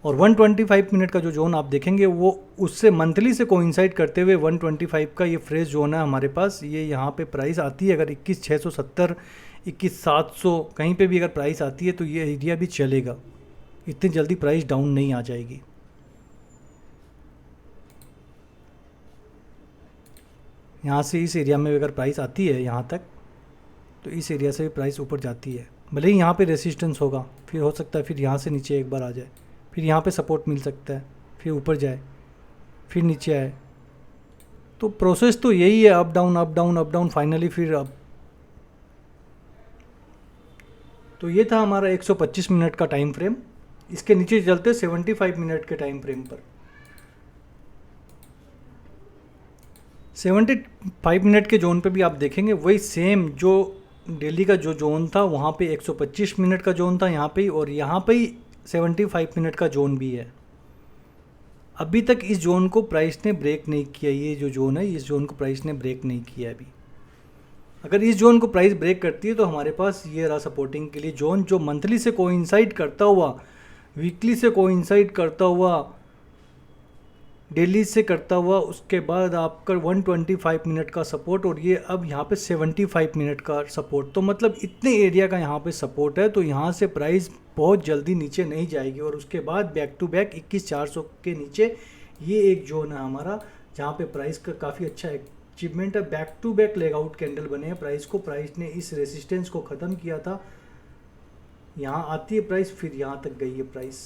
और 125 मिनट का जो जोन आप देखेंगे वो उससे मंथली से कोइंसाइड करते हुए 125 का ये फ्रेश जोन है हमारे पास। ये यहाँ पे प्राइस आती है अगर 21,670, 21,700 कहीं पे भी अगर प्राइस आती है तो ये एरिया भी चलेगा, इतनी जल्दी प्राइस डाउन नहीं आ जाएगी। यहाँ से इस एरिया में अगर प्राइस आती है यहाँ तक तो इस एरिया से भी प्राइस ऊपर जाती है। भले ही यहाँ पे रेसिस्टेंस होगा, फिर हो सकता है फिर यहाँ से नीचे एक बार आ जाए, फिर यहाँ पे सपोर्ट मिल सकता है, फिर ऊपर जाए, फिर नीचे आए। तो प्रोसेस तो यही है, up down up down up down, finally फिर अप। तो ये था हमारा 125 मिनट का टाइम फ्रेम। इसके नीचे चलते 75 मिनट के टाइम फ्रेम पर। 75 मिनट के जोन पे भी आप देखेंगे वही सेम जो डेली का जो जोन था वहाँ पे 125 मिनट का जोन था यहाँ पे, और यहाँ पे ही 75 मिनट का जोन भी है। अभी तक इस जोन को प्राइस ने ब्रेक नहीं किया। ये जो जोन है इस जोन को प्राइस ने ब्रेक नहीं किया अभी। अगर इस जोन को प्राइस ब्रेक करती है तो हमारे पास ये रहा सपोर्टिंग के लिए जोन, जो मंथली से कोइंसाइड करता हुआ, वीकली से कोइंसाइड करता हुआ, डेली से करता हुआ, उसके बाद आपका 125 मिनट का सपोर्ट, और ये अब यहाँ पे 75 मिनट का सपोर्ट। तो मतलब इतने एरिया का यहाँ पे सपोर्ट है, तो यहाँ से प्राइस बहुत जल्दी नीचे नहीं जाएगी। और उसके बाद बैक टू बैक 21,400 के नीचे ये एक जोन है हमारा जहाँ पे प्राइस का काफ़ी अच्छा अचीवमेंट है। Back to back leg out candle बने हैं प्राइस को। प्राइस ने इस रेसिस्टेंस को ख़त्म किया था, यहाँ आती है प्राइस, फिर यहाँ तक गई है प्राइस,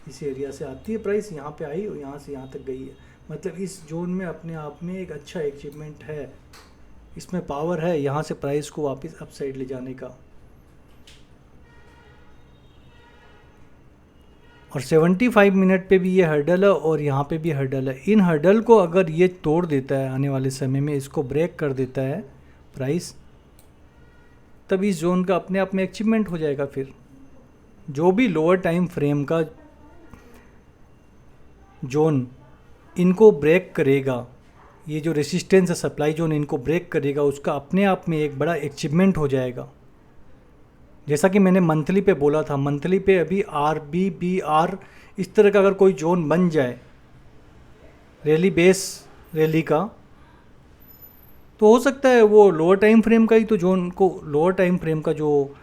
इस एरिया से आती है प्राइस, यहाँ पे आई और यहाँ से यहाँ तक गई है। मतलब इस जोन में अपने आप में एक अच्छा अचीवमेंट है, इसमें पावर है यहाँ से प्राइस को वापस अप साइड ले जाने का। और 75 मिनट पे भी ये हर्डल है और यहाँ पे भी हर्डल है। इन हर्डल को अगर ये तोड़ देता है आने वाले समय में, इसको ब्रेक कर देता है प्राइस, तब इस जोन का अपने आप में अचीवमेंट हो जाएगा। फिर जो भी लोअर टाइम फ्रेम का जोन इनको ब्रेक करेगा, ये जो रेसिस्टेंस है सप्लाई जोन इनको ब्रेक करेगा, उसका अपने आप में एक बड़ा अचीवमेंट हो जाएगा। जैसा कि मैंने मंथली पे बोला था, मंथली पे अभी आर बी बी आर इस तरह का अगर कोई जोन बन जाए रैली बेस रैली का, तो हो सकता है वो लोअर टाइम फ्रेम का ही तो जोन को, लोअर टाइम फ्रेम का जो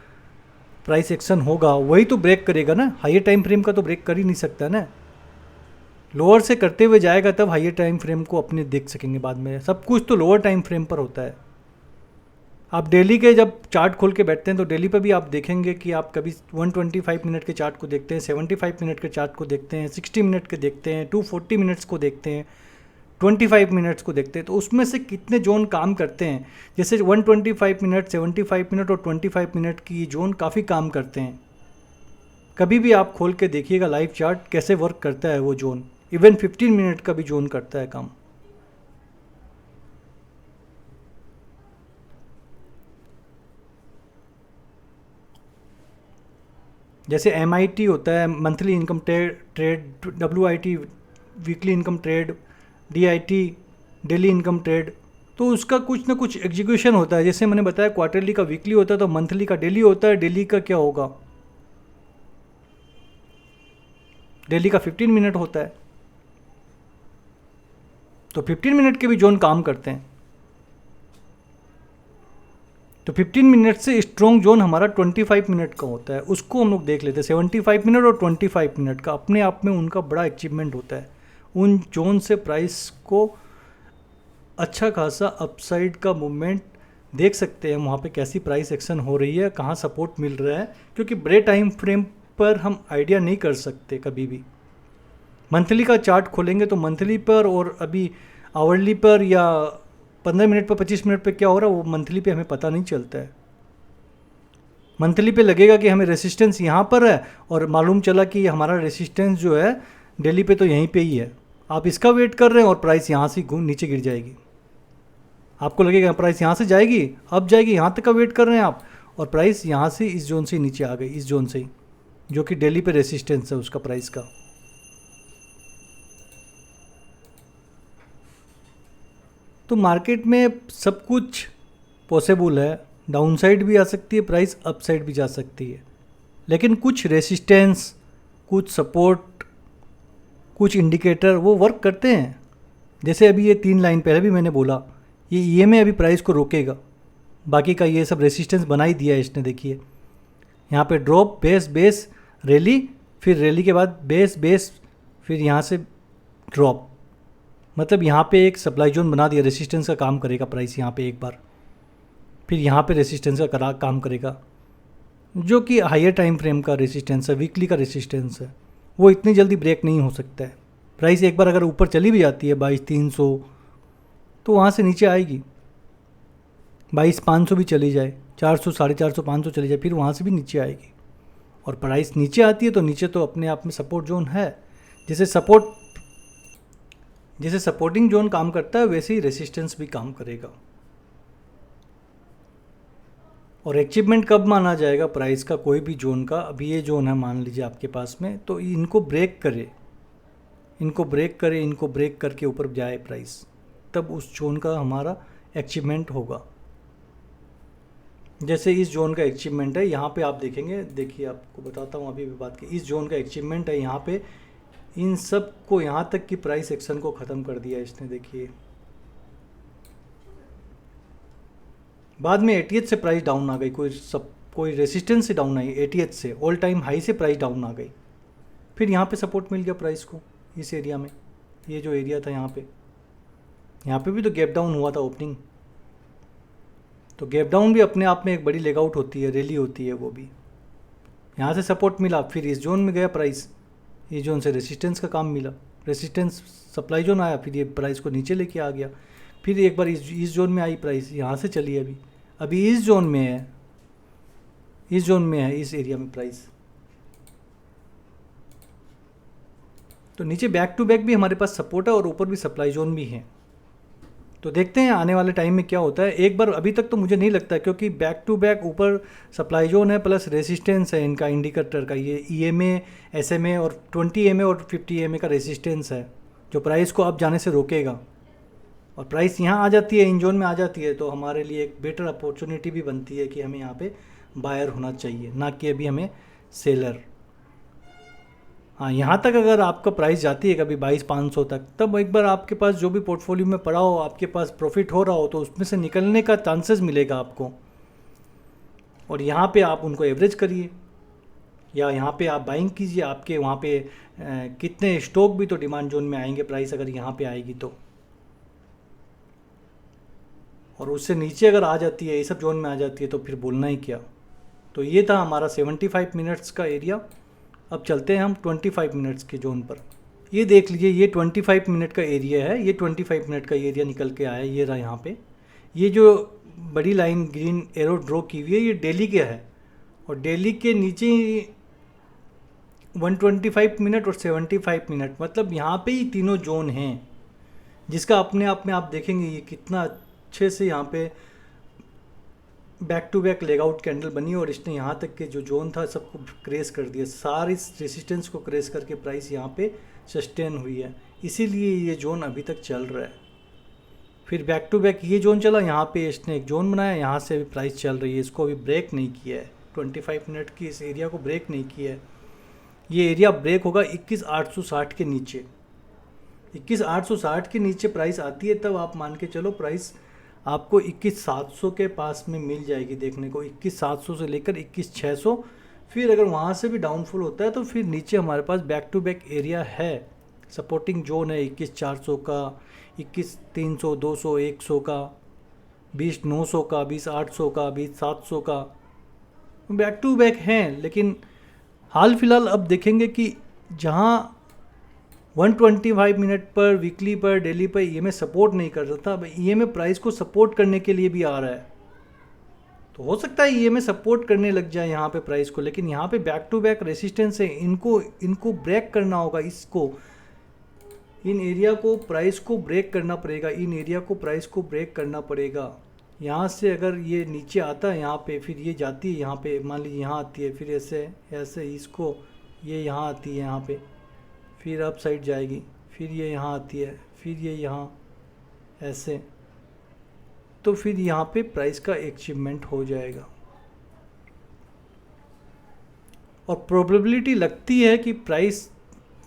प्राइस एक्शन होगा वही तो ब्रेक करेगा ना, हायर टाइम फ्रेम का तो ब्रेक कर ही नहीं सकता ना। लोअर से करते हुए जाएगा तब हायर टाइम फ्रेम को अपने देख सकेंगे बाद में। सब कुछ तो लोअर टाइम फ्रेम पर होता है। आप डेली के जब चार्ट खोल के बैठते हैं तो डेली पे भी आप देखेंगे कि आप कभी 125 मिनट के चार्ट को देखते हैं, 75 मिनट के चार्ट को देखते हैं, 60 मिनट के देखते हैं, 240 मिनट्स को देखते हैं, 25 मिनट्स को देखते हैं, तो उसमें से कितने जोन काम करते हैं। जैसे 125 मिनट, 75 मिनट और 25 मिनट की जोन काफ़ी काम करते हैं। कभी भी आप खोल के देखिएगा लाइव चार्ट कैसे वर्क करता है वो जोन। इवन 15 मिनट का भी जोन करता है काम। जैसे MIT होता है monthly income trade, WIT weekly income trade, DIT daily income trade, तो उसका कुछ ना कुछ एग्जीक्यूशन होता है। जैसे मैंने बताया क्वार्टरली का वीकली होता है, तो मंथली का डेली होता है। डेली का क्या होगा, डेली का 15 मिनट होता है, तो 15 मिनट के भी जोन काम करते हैं। तो 15 मिनट से स्ट्रॉन्ग जोन हमारा 25 मिनट का होता है, उसको हम लोग देख लेते हैं। 75 मिनट और 25 मिनट का अपने आप में उनका बड़ा अचीवमेंट होता है। उन जोन से प्राइस को अच्छा खासा अपसाइड का मूवमेंट देख सकते हैं। वहाँ पे कैसी प्राइस एक्शन हो रही है, कहाँ सपोर्ट मिल रहा है, क्योंकि बड़े टाइम फ्रेम पर हम आइडिया नहीं कर सकते कभी भी। मंथली का चार्ट खोलेंगे तो मंथली पर और अभी आवरली पर या 15 मिनट पर 25 मिनट पे क्या हो रहा है वो मंथली पे हमें पता नहीं चलता है। मंथली पे लगेगा कि हमें रेसिस्टेंस यहाँ पर है और मालूम चला कि हमारा रेसिस्टेंस जो है डेली पे तो यहीं पे ही है। आप इसका वेट कर रहे हैं और प्राइस यहाँ से नीचे गिर जाएगी। आपको लगेगा प्राइस यहाँ से जाएगी, अब जाएगी, यहाँ तक का वेट कर रहे हैं आप, और प्राइस यहाँ से इस जोन से नीचे आ गई, इस जोन से ही, जो कि डेली पे रेसिस्टेंस है उसका प्राइस का। तो मार्केट में सब कुछ पॉसिबल है, डाउनसाइड भी आ सकती है प्राइस, अपसाइड भी जा सकती है, लेकिन कुछ रेसिस्टेंस, कुछ सपोर्ट, कुछ इंडिकेटर वो वर्क करते हैं। जैसे अभी ये 3 लाइन पहले भी मैंने बोला, ये EMA अभी प्राइस को रोकेगा, बाकी का ये सब रेसिस्टेंस बना ही दिया है इसने। देखिए यहाँ पे ड्रॉप, बेस बेस, रैली, फिर रैली के बाद बेस बेस, फिर यहाँ से ड्रॉप, मतलब यहाँ पे एक सप्लाई जोन बना दिया, रेसिस्टेंस का काम करेगा प्राइस यहाँ पे एक बार, फिर यहाँ पे रेसिस्टेंस का काम करेगा, जो कि हायर टाइम फ्रेम का रेसिस्टेंस है, वीकली का रेसिस्टेंस है, वो इतनी जल्दी ब्रेक नहीं हो सकता है। प्राइस एक बार अगर ऊपर चली भी जाती है 22,300, तो वहाँ से नीचे आएगी। 22,500 भी चली जाए, 400, 450, 500 चली जाए, फिर वहाँ से भी नीचे आएगी। और प्राइस नीचे आती है तो नीचे तो अपने आप में सपोर्ट जोन है। जैसे सपोर्टिंग जोन काम करता है वैसे ही रेसिस्टेंस भी काम करेगा। और अचीवमेंट कब माना जाएगा प्राइस का, कोई भी जोन का, अभी ये जोन है मान लीजिए आपके पास में, तो इनको ब्रेक करे, इनको ब्रेक करे, इनको ब्रेक करके ऊपर जाए प्राइस, तब उस जोन का हमारा अचीवमेंट होगा। जैसे इस जोन का अचीवमेंट है, यहाँ पे आप देखेंगे, देखिए आपको बताता हूँ अभी भी बात की, इस जोन का अचीवमेंट है यहाँ पे, इन सब को यहाँ तक की प्राइस एक्शन को ख़त्म कर दिया इसने। देखिए बाद में 88 से प्राइस डाउन आ गई, कोई रेसिस्टेंस से डाउन आई, 88 से ऑल टाइम हाई से प्राइस डाउन आ गई, फिर यहाँ पे सपोर्ट मिल गया प्राइस को इस एरिया में। ये जो एरिया था यहाँ पे भी तो गैप डाउन हुआ था ओपनिंग, तो गैप डाउन भी अपने आप में एक बड़ी लेग आउट होती है, रैली होती है वो भी। यहाँ से सपोर्ट मिला, फिर इस जोन में गया प्राइस, इस जोन से रेसिस्टेंस का काम मिला, रेसिस्टेंस सप्लाई जोन आया, फिर ये प्राइस को नीचे लेके आ गया, फिर एक बार इस जोन में आई प्राइस, यहाँ से चली अभी इस जोन में है, इस जोन में है, इस एरिया में प्राइस। तो नीचे बैक टू बैक भी हमारे पास सपोर्ट है और ऊपर भी सप्लाई जोन भी है। तो देखते हैं आने वाले टाइम में क्या होता है। एक बार अभी तक तो मुझे नहीं लगता, क्योंकि बैक टू बैक ऊपर सप्लाई जोन है प्लस रेसिस्टेंस है इनका इंडिकेटर का, ये EMA SMA और 20 EMA और 50 EMA का रेसिस्टेंस है जो प्राइस को अब जाने से रोकेगा। और प्राइस यहाँ आ जाती है, इन जोन में आ जाती है, तो हमारे लिए एक बेटर अपॉर्चुनिटी भी बनती है कि हमें यहाँ पे बायर होना चाहिए, ना कि अभी हमें सेलर। हाँ, यहाँ तक अगर आपका प्राइस जाती है कभी 22,500 तक, तब एक बार आपके पास जो भी पोर्टफोलियो में पड़ा हो, आपके पास प्रॉफिट हो रहा हो, तो उसमें से निकलने का चांसेस मिलेगा आपको। और यहाँ पे आप उनको एवरेज करिए या यहाँ पे आप बाइंग कीजिए। आपके वहाँ पे कितने स्टॉक भी तो डिमांड जोन में आएंगे, प्राइस अगर यहाँ पे आएगी तो। और उससे नीचे अगर आ जाती है, ये सब जोन में आ जाती है, तो फिर बोलना ही क्या। तो ये था हमारा 75 मिनट्स का एरिया। अब चलते हैं हम 25 मिनट्स के जोन पर। ये देख लीजिए, ये 25 मिनट का एरिया है, ये 25 मिनट का एरिया निकल के आया, ये रहा यहाँ पे। ये जो बड़ी लाइन ग्रीन एरो ड्रॉ की हुई है, ये डेली के है, और डेली के नीचे 125 मिनट और 75 मिनट, मतलब यहाँ पे ही तीनों जोन हैं, जिसका अपने आप में आप देखेंगे ये कितना अच्छे से यहाँ पे बैक टू बैक लेगआउट कैंडल बनी, और इसने यहाँ तक के जो जोन था सबको क्रेस कर दिया, सारी रेसिस्टेंस को क्रेस करके प्राइस यहाँ पे सस्टेन हुई है, इसीलिए ये जोन अभी तक चल रहा है। फिर बैक टू बैक ये जोन चला, यहाँ पे इसने एक जोन बनाया, यहाँ से भी प्राइस चल रही है, इसको अभी ब्रेक नहीं किया है, 25 मिनट की इस एरिया को ब्रेक नहीं किया है। ये एरिया ब्रेक होगा 21,860 के नीचे। 21,860 के नीचे प्राइस आती है, तब आप मान के चलो प्राइस आपको 21,700 के पास में मिल जाएगी देखने को, 21,700 से लेकर 21,600। फिर अगर वहाँ से भी डाउनफॉल होता है तो फिर नीचे हमारे पास बैक टू बैक एरिया है, सपोर्टिंग जोन है 21,400 का, 21,300, 200, 100 का, 20,900 का, 20,800 का, 20,700 का, बैक टू बैक हैं। लेकिन हाल फिलहाल अब देखेंगे कि जहाँ 125 मिनट पर, वीकली पर, डेली पर EMA सपोर्ट नहीं कर सकता, अब EMA प्राइस को सपोर्ट करने के लिए भी आ रहा है। तो हो सकता है EMA सपोर्ट करने लग जाए यहाँ पे प्राइस को, लेकिन यहाँ पे बैक टू बैक रेसिस्टेंस है, इनको ब्रेक करना होगा, इन एरिया को प्राइस को ब्रेक करना पड़ेगा, इन एरिया को प्राइस को ब्रेक करना पड़ेगा। यहाँ से अगर ये नीचे आता है यहाँ पे, फिर ये जाती है यहाँ पे, मान लीजिए यहाँ आती है, फिर ऐसे ऐसे इसको, ये यहाँ आती है यहाँ पे, फिर अप साइड जाएगी, फिर ये यहाँ आती है, फिर ये यहाँ ऐसे, तो फिर यहाँ पे प्राइस का अचीवमेंट हो जाएगा। और प्रोबेबिलिटी लगती है कि प्राइस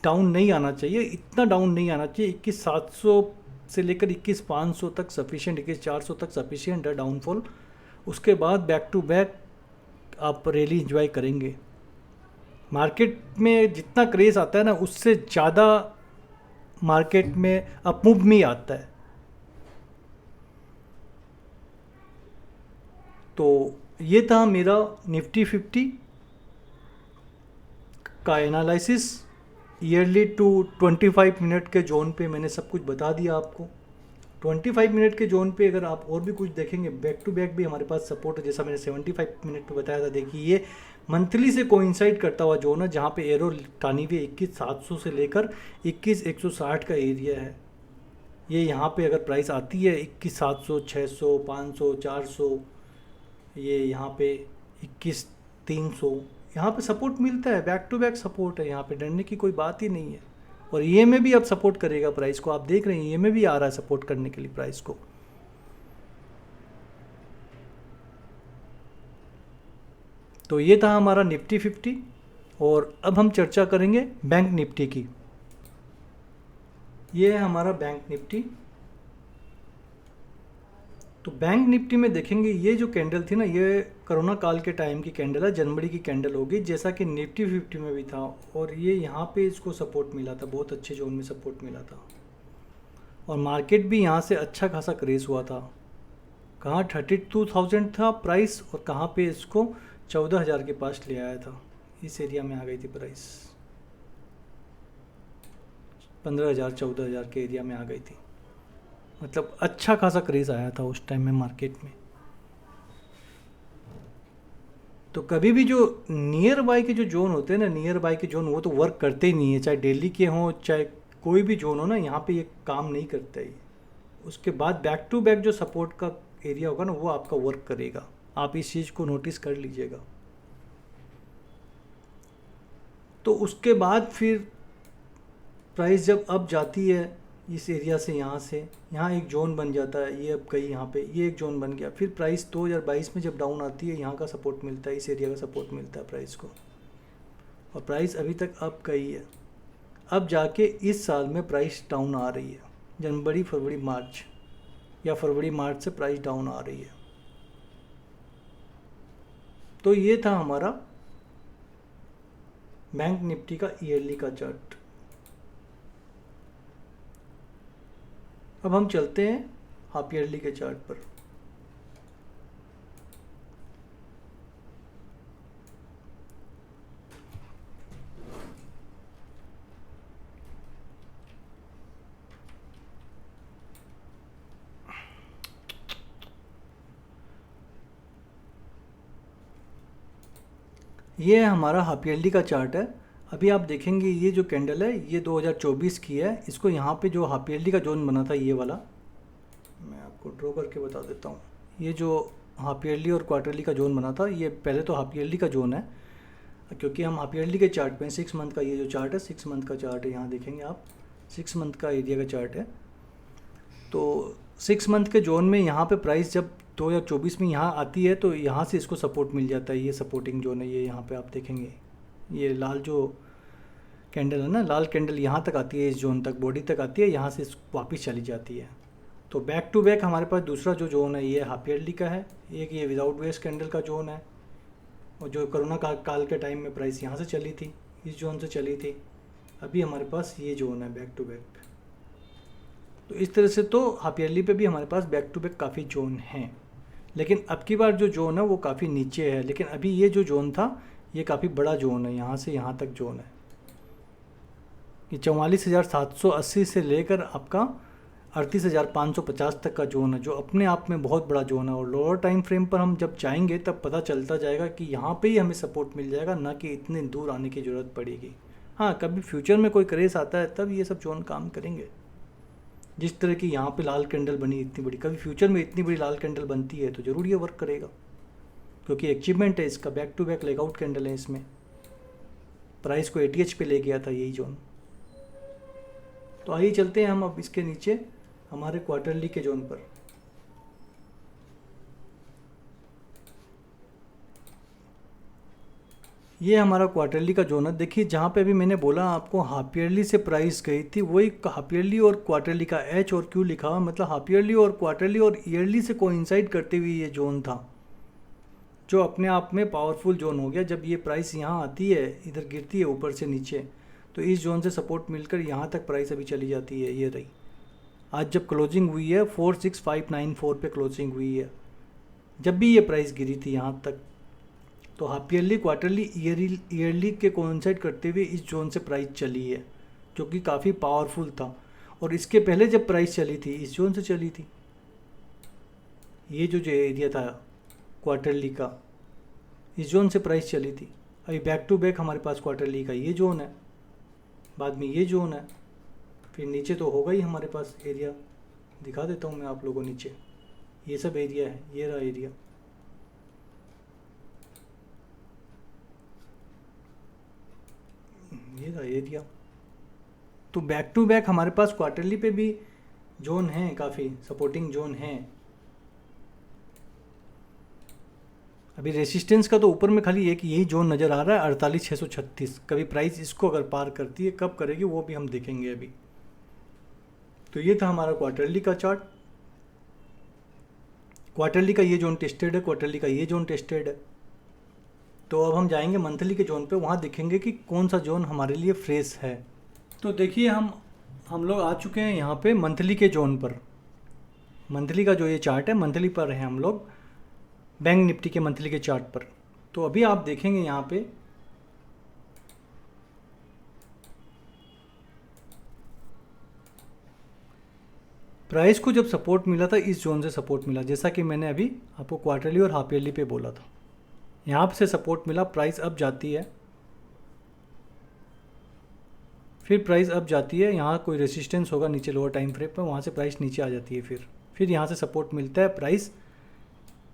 डाउन नहीं आना चाहिए, इतना डाउन नहीं आना चाहिए, 21,700 से लेकर 21,500 तक सफिशिएंट, 21,400 तक सफिशिएंट है डाउनफॉल। उसके बाद बैक टू बैक आप रैली एंजॉय करेंगे। मार्केट में जितना क्रेज़ आता है ना, उससे ज़्यादा मार्केट में अपमूव में ही आता है। तो ये था मेरा निफ्टी 50 का एनालिसिस। ईयरली टू 25 मिनट के जोन पे मैंने सब कुछ बता दिया आपको। 25 मिनट के जोन पे अगर आप और भी कुछ देखेंगे, बैक टू बैक भी हमारे पास सपोर्ट है, जैसा मैंने 75 मिनट पे बताया था। देखिए ये मंथली से कोइंसाइड करता हुआ जोन है, जहाँ पे एरो टानी हुई 21,700 से लेकर 21,160 का एरिया है। ये यहाँ पे अगर प्राइस आती है 21,700, 600, 500, 400, ये यहाँ पे 21,300, यहाँ पे सपोर्ट मिलता है, बैक टू बैक सपोर्ट है, यहाँ पे डरने की कोई बात ही नहीं है। और EMA भी अब सपोर्ट करेगा प्राइस को, आप देख रहे हैं EMA भी आ रहा है सपोर्ट करने के लिए प्राइस को। तो ये था हमारा निफ्टी 50। और अब हम चर्चा करेंगे बैंक निफ्टी की। ये है हमारा बैंक निफ्टी। तो बैंक निफ्टी में देखेंगे, ये जो कैंडल थी ना, ये कोरोना काल के टाइम की कैंडल है, जनवरी की कैंडल होगी, जैसा कि निफ्टी 50 में भी था। और ये यहाँ पे इसको सपोर्ट मिला था, बहुत अच्छे जोन में सपोर्ट मिला था, और मार्केट भी यहाँ से अच्छा खासा क्रेज़ हुआ था। कहाँ 32,000 था प्राइस, और कहाँ पे इसको 14,000 के पास ले आया था, इस एरिया में आ गई थी प्राइस, 15,000 14,000 के एरिया में आ गई थी। मतलब अच्छा खासा क्रेज़ आया था उस टाइम में मार्केट में। तो कभी भी जो नियर बाय के जो जोन होते हैं ना, नियर बाय के जोन वो तो वर्क करते ही नहीं है, चाहे डेली के हों चाहे कोई भी जोन हो ना, यहाँ पे ये काम नहीं करता है। उसके बाद बैक टू बैक जो सपोर्ट का एरिया होगा ना वो आपका वर्क करेगा, आप इस चीज़ को नोटिस कर लीजिएगा। तो उसके बाद फिर प्राइस जब अप जाती है इस एरिया से, यहाँ से यहाँ एक जोन बन जाता है, ये अब गई यहाँ पे, ये एक जोन बन गया। फिर प्राइस 2022 में जब डाउन आती है, यहाँ का सपोर्ट मिलता है, इस एरिया का सपोर्ट मिलता है प्राइस को, और प्राइस अभी तक अप गई है। अब जाके इस साल में प्राइस डाउन आ रही है, जनवरी फरवरी मार्च या फरवरी मार्च से प्राइस डाउन आ रही है। तो ये था हमारा बैंक निफ्टी का ईयरली का चार्ट। अब हम चलते हैं हाफ ईयरली के चार्ट पर। ये हमारा हाफ ईयरली का चार्ट है। अभी आप देखेंगे ये जो कैंडल है ये 2024 की है। इसको यहाँ पे जो हाफ ईयरली का जोन बना था ये वाला, मैं आपको ड्रॉ करके बता देता हूँ। ये जो हाफ ईयरली और क्वार्टरली का जोन बना था, ये पहले तो हाफ ईयरली का जोन है, क्योंकि हम हाफ ईयरली के चार्ट पे 6 मंथ का ये जो चार्ट है, 6 मंथ का चार्ट है, यहाँ देखेंगे आप 6 मंथ का एरिया का चार्ट है। तो 6 मंथ के जोन में यहाँ पे प्राइस जब 2024 में यहाँ आती है तो यहाँ से इसको सपोर्ट मिल जाता है, ये सपोर्टिंग जोन है। ये यहाँ पे आप देखेंगे ये लाल जो कैंडल है ना, लाल कैंडल यहाँ तक आती है, इस जोन तक, बॉडी तक आती है, यहाँ से वापस चली जाती है। तो बैक टू बैक हमारे पास दूसरा जो जोन है ये हाफ ईयरली का है, एक ये विदाउट वेस्ट कैंडल का जोन है, और जो कोरोना काल के टाइम में प्राइस यहाँ से चली थी, इस जोन से चली थी। अभी हमारे पास ये जोन है बैक टू बैक। तो इस तरह से तो हाफ ईयरली पे भी हमारे पास बैक टू बैक काफ़ी जोन हैं, लेकिन अब की बार जो जोन है वो काफ़ी नीचे है। लेकिन अभी ये जो जोन था ये काफ़ी बड़ा जोन है, यहाँ से यहाँ तक जोन है। ये 44,780 से लेकर आपका 38,550 तक का जोन है, जो अपने आप में बहुत बड़ा जोन है। और लोअर टाइम फ्रेम पर हम जब जाएंगे तब पता चलता जाएगा कि यहाँ पे ही हमें सपोर्ट मिल जाएगा, ना कि इतने दूर आने की ज़रूरत पड़ेगी। हाँ, कभी फ्यूचर में कोई क्रेज़ आता है तब ये सब जोन काम करेंगे। जिस तरह की यहाँ पे लाल कैंडल बनी इतनी बड़ी, कभी फ्यूचर में इतनी बड़ी लाल कैंडल बनती है तो ज़रूर ये वर्क करेगा, क्योंकि अचीवमेंट है इसका। बैक टू बैक लेगआउट कैंडल है, इसमें प्राइस को ATH पे ले गया था यही जोन। तो आइए चलते हैं हम अब इसके नीचे हमारे क्वार्टरली के जोन पर। ये हमारा क्वार्टरली का जोन है। देखिए जहाँ पे अभी मैंने बोला आपको हाफ ईयरली से प्राइस गई थी, वही हाफ ईयरली और क्वार्टरली का H और Q लिखा हुआ, मतलब हाफ ईयरली और क्वार्टरली और ईयरली से कोइंसाइड करते हुए ये जोन था, जो अपने आप में पावरफुल जोन हो गया। जब ये प्राइस यहाँ आती है, इधर गिरती है ऊपर से नीचे, तो इस जोन से सपोर्ट मिलकर यहाँ तक प्राइस अभी चली जाती है। ये रही आज जब क्लोजिंग हुई है 46594 पे क्लोजिंग हुई है। जब भी ये प्राइस गिरी थी यहाँ तक, तो हाफ ईयरली क्वार्टरली ईयरली के कोइंसाइड करते हुए इस जोन से प्राइस चली है, जो कि काफ़ी पावरफुल था। और इसके पहले जब प्राइस चली थी इस जोन से चली थी। ये जो एरिया था क्वार्टरली का, इस जोन से प्राइस चली थी। अभी बैक टू बैक हमारे पास क्वार्टरली का ये जोन है, बाद में ये जोन है, फिर नीचे तो होगा ही हमारे पास एरिया। दिखा देता हूँ मैं आप लोगों को नीचे, ये सब एरिया है, ये रहा एरिया। ये रहा एरिया। तो बैक टू बैक हमारे पास क्वार्टरली पे भी जोन है, काफ़ी सपोर्टिंग जोन है। अभी रेसिस्टेंस का तो ऊपर में खाली एक यही जोन नज़र आ रहा है 48,636। कभी प्राइस इसको अगर पार करती है, कब करेगी वो भी हम देखेंगे अभी। तो ये था हमारा क्वार्टरली का चार्ट। क्वार्टरली का ये जोन टेस्टेड है, क्वार्टरली का ये जोन टेस्टेड है। तो अब हम जाएंगे मंथली के जोन पे, वहाँ देखेंगे कि कौन सा जोन हमारे लिए फ्रेश है। तो देखिए हम लोग आ चुके हैं यहाँ पे मंथली के जोन पर। मंथली का जो ये चार्ट है, मंथली पर है हम लोग, बैंक निफ्टी के मंथली के चार्ट पर। तो अभी आप देखेंगे यहाँ पे प्राइस को जब सपोर्ट मिला था इस जोन से सपोर्ट मिला, जैसा कि मैंने अभी आपको क्वार्टरली और हाफ ईयरली पे बोला था। यहाँ से सपोर्ट मिला, प्राइस अप जाती है, फिर प्राइस अप जाती है, यहाँ कोई रेसिस्टेंस होगा नीचे लोअर टाइम फ्रेम पर, वहाँ से प्राइस नीचे आ जाती है, फिर यहाँ से सपोर्ट मिलता है, प्राइस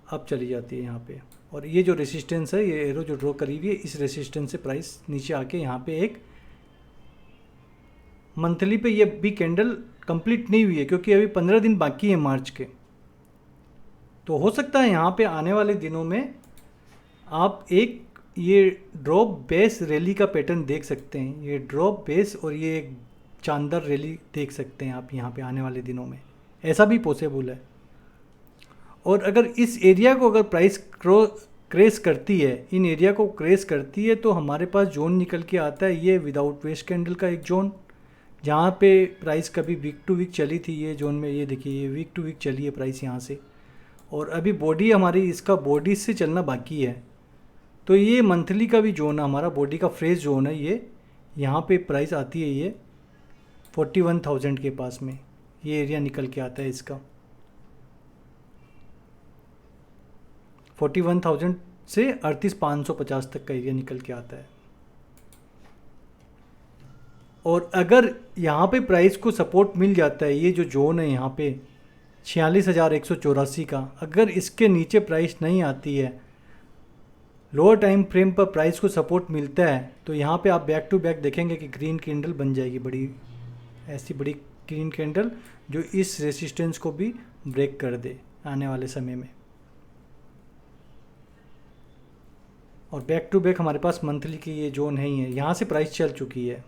अप चली जाती है यहाँ पे। और ये जो रेसिस्टेंस है, ये एरो जो ड्रॉ करी हुई है, इस रेसिस्टेंस से प्राइस नीचे आके यहाँ पे एक मंथली पे ये भी कैंडल कंप्लीट नहीं हुई है, क्योंकि अभी 15 दिन बाकी है मार्च के। तो हो सकता है यहाँ पे आने वाले दिनों में आप एक ये ड्रॉप बेस रैली का पैटर्न देख सकते हैं, ये ड्रॉप बेस और ये एक शानदार रैली देख सकते हैं आप यहाँ पे आने वाले दिनों में, ऐसा भी पॉसिबल है। और अगर इस एरिया को अगर प्राइस क्रेस करती है, इन एरिया को क्रेस करती है, तो हमारे पास जोन निकल के आता है ये विदाउट वेस्ट कैंडल का एक जोन, जहाँ पे प्राइस कभी वीक टू वीक चली थी ये जोन में, ये देखिए ये वीक टू वीक चली है प्राइस यहाँ से, और अभी बॉडी हमारी इसका बॉडी से चलना बाकी है। तो ये मंथली का भी जोन है हमारा, बॉडी का फ्रेश जोन है ये, यहाँ पे प्राइस आती है ये 41,000 के पास में, ये एरिया निकल के आता है इसका 41,000 से 38,550 तक का एरिया निकल के आता है। और अगर यहाँ पे प्राइस को सपोर्ट मिल जाता है, ये जो जोन है यहाँ पे 46,184 का, अगर इसके नीचे प्राइस नहीं आती है, लोअर टाइम फ्रेम पर प्राइस को सपोर्ट मिलता है, तो यहाँ पे आप बैक टू बैक देखेंगे कि ग्रीन कैंडल बन जाएगी, बड़ी ऐसी बड़ी ग्रीन कैंडल जो इस रेसिस्टेंस को भी ब्रेक कर दे आने वाले समय में। और बैक टू बैक हमारे पास मंथली की ये जोन है ही है, यहाँ से प्राइस चल चुकी है,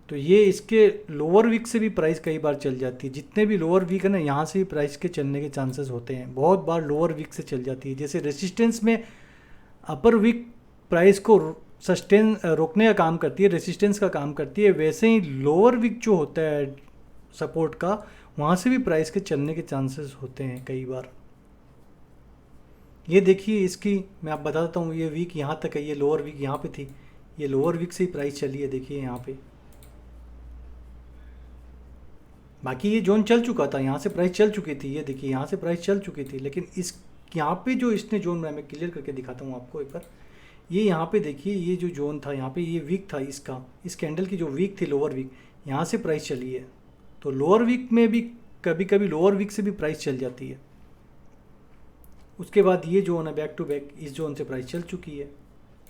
तो ये इसके लोअर वीक से भी प्राइस कई बार चल जाती है, जितने भी लोअर वीक है ना, यहाँ से भी प्राइस के चलने के चांसेस होते हैं, बहुत बार लोअर वीक से चल जाती है। जैसे रेसिस्टेंस में अपर वीक प्राइस को सस्टेन रोकने का काम करती है, रेसिस्टेंस का काम करती है, वैसे ही लोअर वीक जो होता है सपोर्ट का, वहाँ से भी प्राइस के चलने के चांसेस होते हैं कई बार। ये देखिए इसकी मैं आप बताता हूँ, ये वीक यहाँ तक है, ये लोअर वीक यहाँ पे थी, ये लोअर वीक से ही प्राइस चली है, देखिए यहाँ पे। बाकी ये जोन चल चुका था, यहाँ से प्राइस चल चुकी थी, ये देखिए यहाँ से प्राइस चल चुकी थी, लेकिन इस यहाँ पे जो इसने जोन मैं क्लियर करके दिखाता हूँ आपको एक बार। ये यहाँ पे देखिए, ये जो जोन था यहाँ पे, ये वीक था इसका, इस कैंडल की जो वीक थी लोअर वीक, यहाँ से प्राइस चली है। तो लोअर वीक में भी कभी कभी लोअर वीक से भी प्राइस चल जाती है। उसके बाद ये जोन है बैक टू बैक, इस जोन से प्राइस चल चुकी है।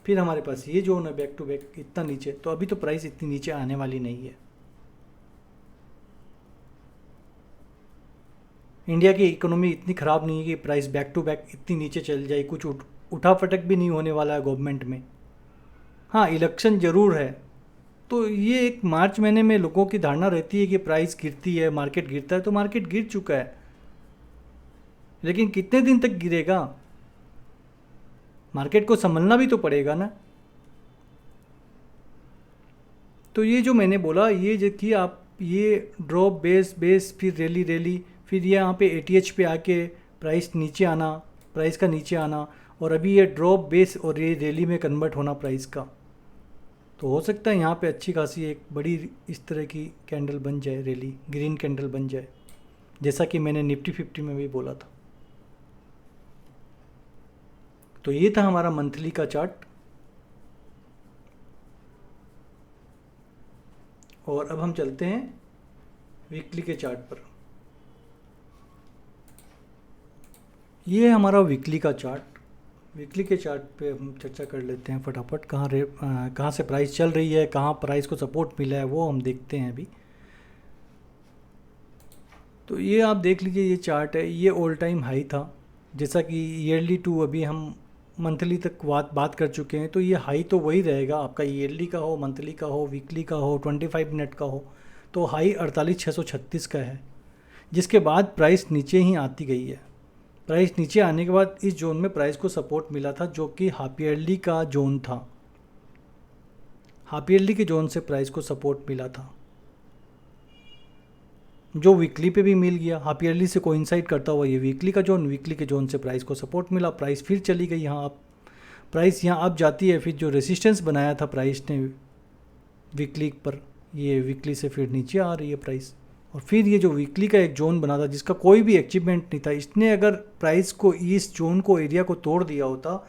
फिर हमारे पास ये जोन है बैक टू बैक इतना नीचे, तो अभी तो प्राइस इतनी नीचे आने वाली नहीं है। इंडिया की इकोनॉमी इतनी ख़राब नहीं है कि प्राइस बैक टू बैक इतनी नीचे चल जाए, कुछ उठा फटक भी नहीं होने वाला है गवर्नमेंट में। हाँ, इलेक्शन ज़रूर है, तो ये एक मार्च महीने में लोगों की धारणा रहती है कि प्राइस गिरती है, मार्केट गिरता है, तो मार्केट गिर चुका है, लेकिन कितने दिन तक गिरेगा, मार्केट को संभलना भी तो पड़ेगा ना। तो ये जो मैंने बोला, ये जो कि आप ये ड्रॉप बेस फिर रैली, फिर ये यहाँ पे एटीएच पे आके प्राइस नीचे आना, प्राइस का नीचे आना, और अभी ये ड्रॉप बेस और ये रैली में कन्वर्ट होना प्राइस का। तो हो सकता है यहाँ पे अच्छी खासी एक बड़ी इस तरह की कैंडल बन जाए, रैली ग्रीन कैंडल बन जाए, जैसा कि मैंने निफ्टी 50 में भी बोला था। तो ये था हमारा मंथली का चार्ट। और अब हम चलते हैं वीकली के चार्ट पर। ये है हमारा वीकली का चार्ट। वीकली के चार्ट पे हम चर्चा कर लेते हैं फटाफट, कहाँ से प्राइस चल रही है, कहाँ प्राइस को सपोर्ट मिला है, वो हम देखते हैं अभी। तो ये आप देख लीजिए, ये चार्ट है, ये ऑल टाइम हाई था, जैसा कि ईयरली टू अभी हम मंथली तक बात कर चुके हैं। तो ये हाई तो वही रहेगा, आपका ईयरली का हो, मंथली का हो, वीकली का हो, 25 मिनट का हो, तो हाई 48,636 का है, जिसके बाद प्राइस नीचे ही आती गई है। प्राइस नीचे आने के बाद इस जोन में प्राइस को सपोर्ट मिला था, जो कि हाफ ईयरली का जोन था। हाफ ईयरली के जोन से प्राइस को सपोर्ट मिला था, जो वीकली पे भी मिल गया। हाफ ईयरली से कोइंसाइड करता हुआ ये वीकली का जोन, वीकली के जोन से प्राइस को सपोर्ट मिला, प्राइस फिर चली गई यहाँ अप, प्राइस यहाँ अप जाती है। फिर जो रेसिस्टेंस बनाया था प्राइस ने वीकली पर, ये वीकली से फिर नीचे आ रही है प्राइस, और फिर ये जो वीकली का एक जोन बना था जिसका कोई भी अचीवमेंट नहीं था, इसने अगर प्राइस को इस जोन को एरिया को तोड़ दिया होता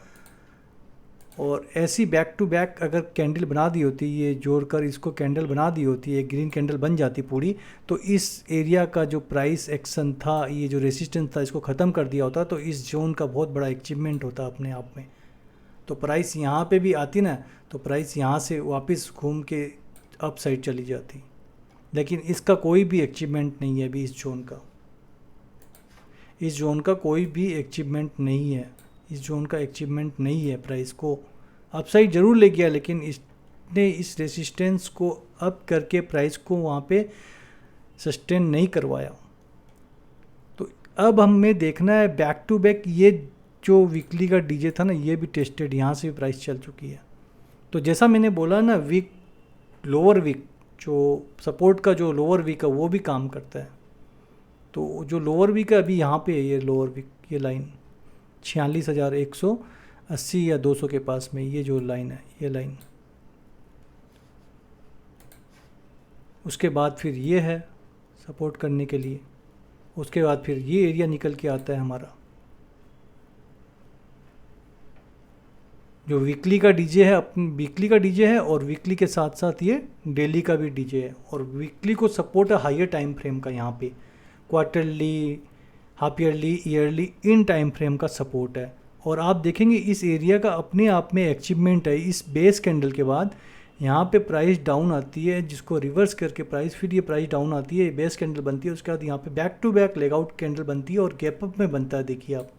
और ऐसी बैक टू बैक अगर कैंडल बना दी होती, ये जोड़कर इसको कैंडल बना दी होती, एक ग्रीन कैंडल बन जाती पूरी, तो इस एरिया का जो प्राइस एक्शन था, ये जो रेसिस्टेंस था, इसको ख़त्म कर दिया होता तो इस जोन का बहुत बड़ा अचीवमेंट होता अपने आप में। तो प्राइस यहाँ पे भी आती ना, तो प्राइस यहाँ से वापस घूम के अप साइड चली जाती, लेकिन इसका कोई भी अचीवमेंट नहीं है अभी इस जोन का। इस जोन का कोई भी अचीवमेंट नहीं है, इस जोन का अचीवमेंट नहीं है। प्राइस को अपसाइड ज़रूर ले गया, लेकिन इसने इस रेसिस्टेंस को अप करके प्राइस को वहाँ पे सस्टेन नहीं करवाया। तो अब हमें देखना है बैक टू बैक, ये जो वीकली का डीजे था ना, ये भी टेस्टेड, यहाँ से भी प्राइस चल चुकी है। तो जैसा मैंने बोला ना, वीक लोअर वीक जो सपोर्ट का जो लोअर वीक है वो भी काम करता है। तो जो लोअर वीक है अभी यहाँ पे है, ये लोअर वीक, ये लाइन 46,180 या 200 के पास में, ये जो लाइन है, ये लाइन। उसके बाद फिर ये है सपोर्ट करने के लिए, उसके बाद फिर ये एरिया निकल के आता है हमारा जो वीकली का डीजे है। अपनी वीकली का डीजे है और वीकली के साथ साथ ये डेली का भी डीजे है। और वीकली को सपोर्ट है हायर टाइम फ्रेम का, यहाँ पे quarterly, half yearly, yearly, in time frame का सपोर्ट है। और आप देखेंगे इस एरिया का अपने आप में अचीवमेंट है। इस बेस कैंडल के बाद यहाँ पे प्राइस डाउन आती है, जिसको रिवर्स करके प्राइस, फिर ये प्राइस डाउन आती है, बेस कैंडल बनती है, उसके बाद यहाँ पे back to back leg out candle बनती है और गैप अप में बनता है, देखिए आप।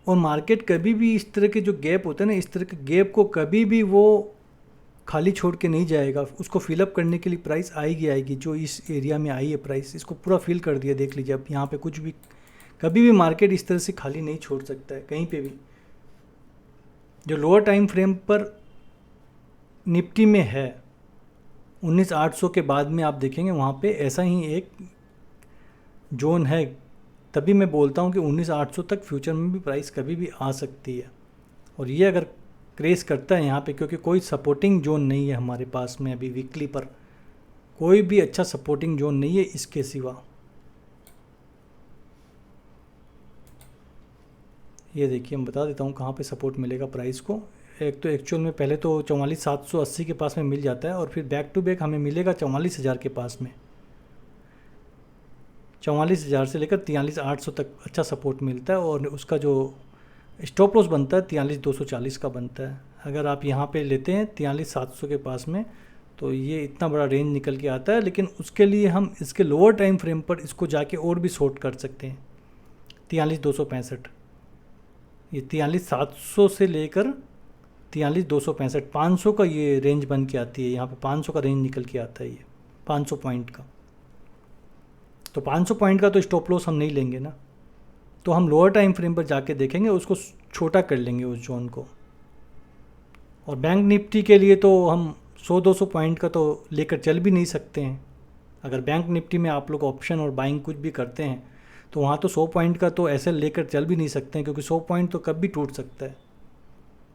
और मार्केट कभी भी इस तरह के जो गैप होते हैं ना, इस तरह के गैप को कभी भी वो खाली छोड़ के नहीं जाएगा, उसको फिलअप करने के लिए प्राइस आएगी। जो इस एरिया में आई है प्राइस, इसको पूरा फिल कर दिया, देख लीजिए। अब यहाँ पे कुछ भी, कभी भी मार्केट इस तरह से खाली नहीं छोड़ सकता है कहीं पे भी। जो लोअर टाइम फ्रेम पर निफ्टी में है 19,800 के बाद में आप देखेंगे वहाँ पे ऐसा ही एक जोन है। तभी मैं बोलता हूँ कि 19,800 तक फ्यूचर में भी प्राइस कभी भी आ सकती है। और ये अगर क्रेस करता है यहाँ पे, क्योंकि कोई सपोर्टिंग जोन नहीं है हमारे पास में अभी वीकली पर, कोई भी अच्छा सपोर्टिंग जोन नहीं है इसके सिवा। ये देखिए, मैं बता देता हूँ कहाँ पे सपोर्ट मिलेगा प्राइस को। एक तो एक्चुअल में पहले तो 44,780 के पास में मिल जाता है, और फिर बैक टू बैक हमें मिलेगा 44,000 के पास में। 44,000 से लेकर 43,800 तक अच्छा सपोर्ट मिलता है। और उसका जो स्टॉप लॉस बनता है 43,240 का बनता है। अगर आप यहाँ पे लेते हैं 43,700 के पास में, तो ये इतना बड़ा रेंज निकल के आता है। लेकिन उसके लिए हम इसके लोअर टाइम फ्रेम पर इसको जाके और भी शॉर्ट कर सकते हैं। 43,265, ये 43,700 से लेकर 43,265, 500 का ये रेंज बन के आती है। यहाँ पे 500 का रेंज निकल के आता है, ये 500 पॉइंट का। तो 500 पॉइंट का तो स्टॉप लॉस हम नहीं लेंगे ना, तो हम लोअर टाइम फ्रेम पर जाके देखेंगे, उसको छोटा कर लेंगे उस जोन को। और बैंक निफ्टी के लिए तो हम 100-200 पॉइंट का तो लेकर चल भी नहीं सकते हैं। अगर बैंक निफ्टी में आप लोग ऑप्शन और बाइंग कुछ भी करते हैं तो वहाँ तो 100 पॉइंट का तो ऐसे लेकर चल भी नहीं सकते हैं, क्योंकि 100 पॉइंट तो कब भी टूट सकता है।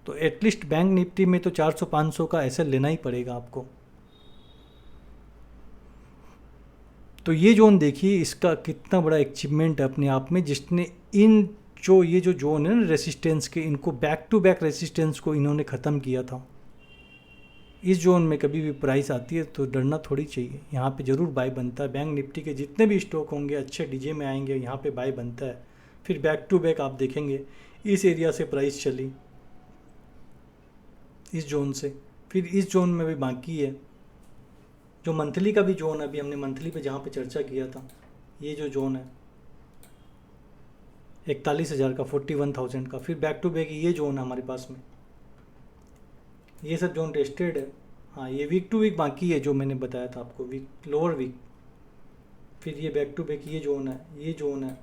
तो एटलीस्ट बैंक निफ्टी में तो 400-500 का ऐसे लेना ही पड़ेगा आपको। तो ये जोन देखिए, इसका कितना बड़ा अचीवमेंट है अपने आप में, जिसने इन जो ये जो जोन है ना रेसिस्टेंस के, इनको बैक टू बैक रेसिस्टेंस को इन्होंने ख़त्म किया था। इस जोन में कभी भी प्राइस आती है तो डरना थोड़ी चाहिए, यहाँ पे ज़रूर बाय बनता है। बैंक निफ्टी के जितने भी स्टॉक होंगे अच्छे डीजे में आएंगे, यहाँ पे बाय बनता है। फिर बैक टू बैक आप देखेंगे इस एरिया से प्राइस चली, इस जोन से, फिर इस जोन में भी बाकी है। जो मंथली का भी जोन है, अभी हमने मंथली पे जहाँ पे चर्चा किया था, ये जो जोन है 41,000 का, 41,000 का, फिर बैक टू बैक ये जोन है हमारे पास में। ये सब जोन टेस्टेड है। हाँ, ये वीक टू वीक बाकी है जो मैंने बताया था आपको, वीक लोअर वीक, फिर ये बैक टू बैक ये जोन है, ये जोन है।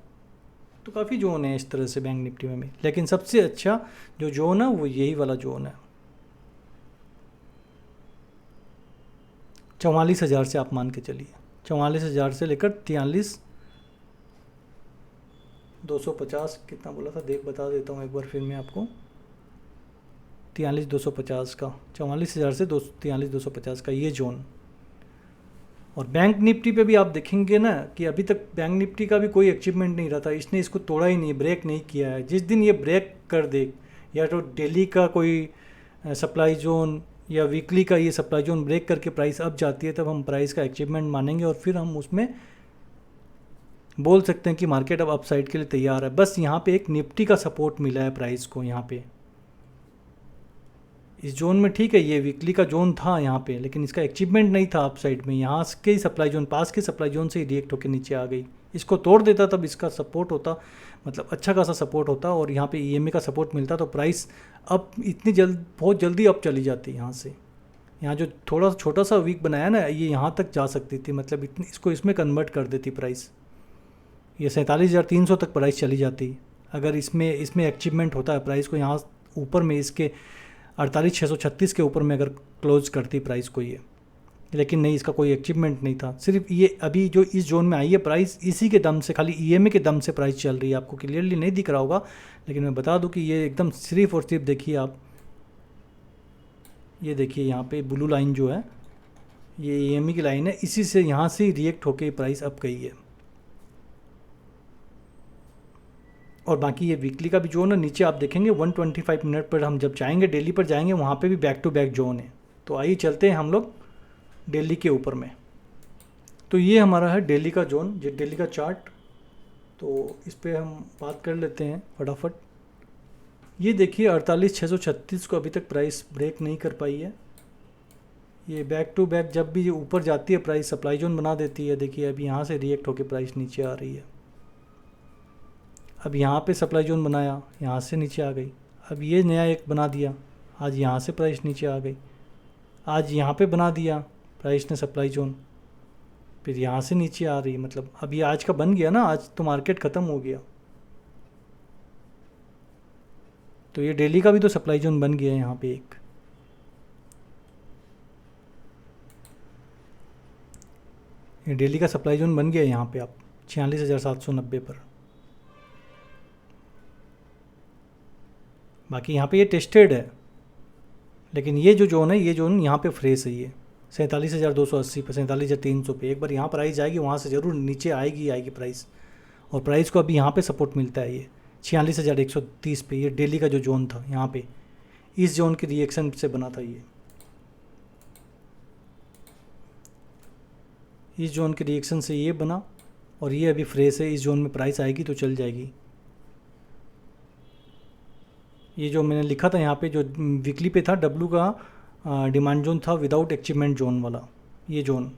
तो काफ़ी जोन है इस तरह से बैंक निफ्टी में भी, लेकिन सबसे अच्छा जो जोन है वो यही वाला जोन है। 44,000 से आप मान के चलिए, 44,000 से लेकर 43,250, कितना बोला था बता देता हूँ एक बार फिर मैं आपको। 43,250 का, 44,000 से 43,250 का ये जोन, और बैंक निफ्टी पे भी आप देखेंगे ना कि अभी तक बैंक निफ्टी का भी कोई अचीवमेंट नहीं रहा था, इसने इसको तोड़ा ही नहीं, ब्रेक नहीं किया है। जिस दिन ये ब्रेक कर दे, या तो डेली का कोई सप्लाई जोन या वीकली का ये सप्लाई जोन ब्रेक करके प्राइस अप जाती है, तब हम प्राइस का अचीवमेंट मानेंगे और फिर हम उसमें बोल सकते हैं कि मार्केट अब अपसाइड के लिए तैयार है। बस यहाँ पे एक निफ्टी का सपोर्ट मिला है प्राइस को, यहाँ पे इस जोन में। ठीक है, ये वीकली का जोन था यहाँ पे, लेकिन इसका अचीवमेंट नहीं था अपसाइड में। यहाँ के ही सप्लाई जोन, पास के सप्लाई जोन से ही रिएक्ट होकर नीचे आ गई। इसको तोड़ देता तब इसका सपोर्ट होता, मतलब अच्छा खासा सपोर्ट होता, और यहाँ पे ईएमए का सपोर्ट मिलता, तो प्राइस अब इतनी बहुत जल्दी अप चली जाती यहाँ से। यहाँ जो थोड़ा छोटा सा वीक बनाया ना, ये यहाँ तक जा सकती थी, मतलब इतनी इसको इसमें कन्वर्ट कर देती प्राइस। ये 47,300 तक प्राइस चली जाती अगर इसमें अचीवमेंट होता है प्राइस को। यहाँ ऊपर में इसके 48,636 के ऊपर में अगर क्लोज करती प्राइस को ये, लेकिन नहीं, इसका कोई अचीवमेंट नहीं था। सिर्फ ये अभी जो इस जोन में आई है प्राइस, इसी के दम से, खाली ईएमए के दम से प्राइस चल रही है। आपको क्लियरली नहीं दिख रहा होगा, लेकिन मैं बता दूं कि ये एकदम सिर्फ और सिर्फ, देखिए आप, ये देखिए यहाँ पे ब्लू लाइन जो है, ये ईएमए की लाइन है, इसी से यहाँ से रिएक्ट होकर प्राइस अप गई है। और बाकी ये वीकली का भी जोन है, नीचे आप देखेंगे 125 मिनट पर हम जब जाएंगे, डेली पर जाएंगे, वहाँ पे भी बैक टू बैक जोन है। तो आइए चलते हैं हम लोग डेली के ऊपर में। तो ये हमारा है डेली का जोन, ये डेली का चार्ट। तो इस पर हम बात कर लेते हैं फटाफट। ये देखिए 48,636 को अभी तक प्राइस ब्रेक नहीं कर पाई है। ये बैक टू बैक जब भी ऊपर जाती है प्राइस सप्लाई जोन बना देती है। देखिए अभी यहाँ से रिएक्ट होकर प्राइस नीचे आ रही है। अब यहाँ पे सप्लाई जोन बनाया, यहाँ से नीचे आ गई। अब ये नया एक बना दिया, आज यहाँ से प्राइस नीचे आ गई। आज यहाँ पे बना दिया प्राइस ने सप्लाई जोन, फिर यहाँ से नीचे आ रही। मतलब अब ये आज का बन गया ना, आज तो मार्केट ख़त्म हो गया। तो ये डेली का भी तो सप्लाई जोन बन गया है यहाँ पे एक। ये डेली का सप्लाई जोन बन गया है यहाँ पे आप 46,790 पर। बाकी यहाँ पे ये टेस्टेड है, लेकिन ये जो जोन है, ये जोन यहाँ पे फ्रेश है। ये 47,280 पे, 47,300 पे एक बार यहाँ प्राइस जाएगी, वहाँ से ज़रूर नीचे आएगी प्राइस। और प्राइस को अभी यहाँ पे सपोर्ट मिलता है ये 46,130 पे। ये डेली का जो जोन था यहाँ पे, इस जोन के रिएक्शन से बना था ये। इस जोन के रिएक्शन से ये बना, और ये अभी फ्रेश है। इस जोन में प्राइस आएगी तो चल जाएगी। ये जो मैंने लिखा था यहाँ पे, जो वीकली पे था, डब्ल्यू का डिमांड जोन था विदाउट अचीवमेंट जोन वाला ये जोन,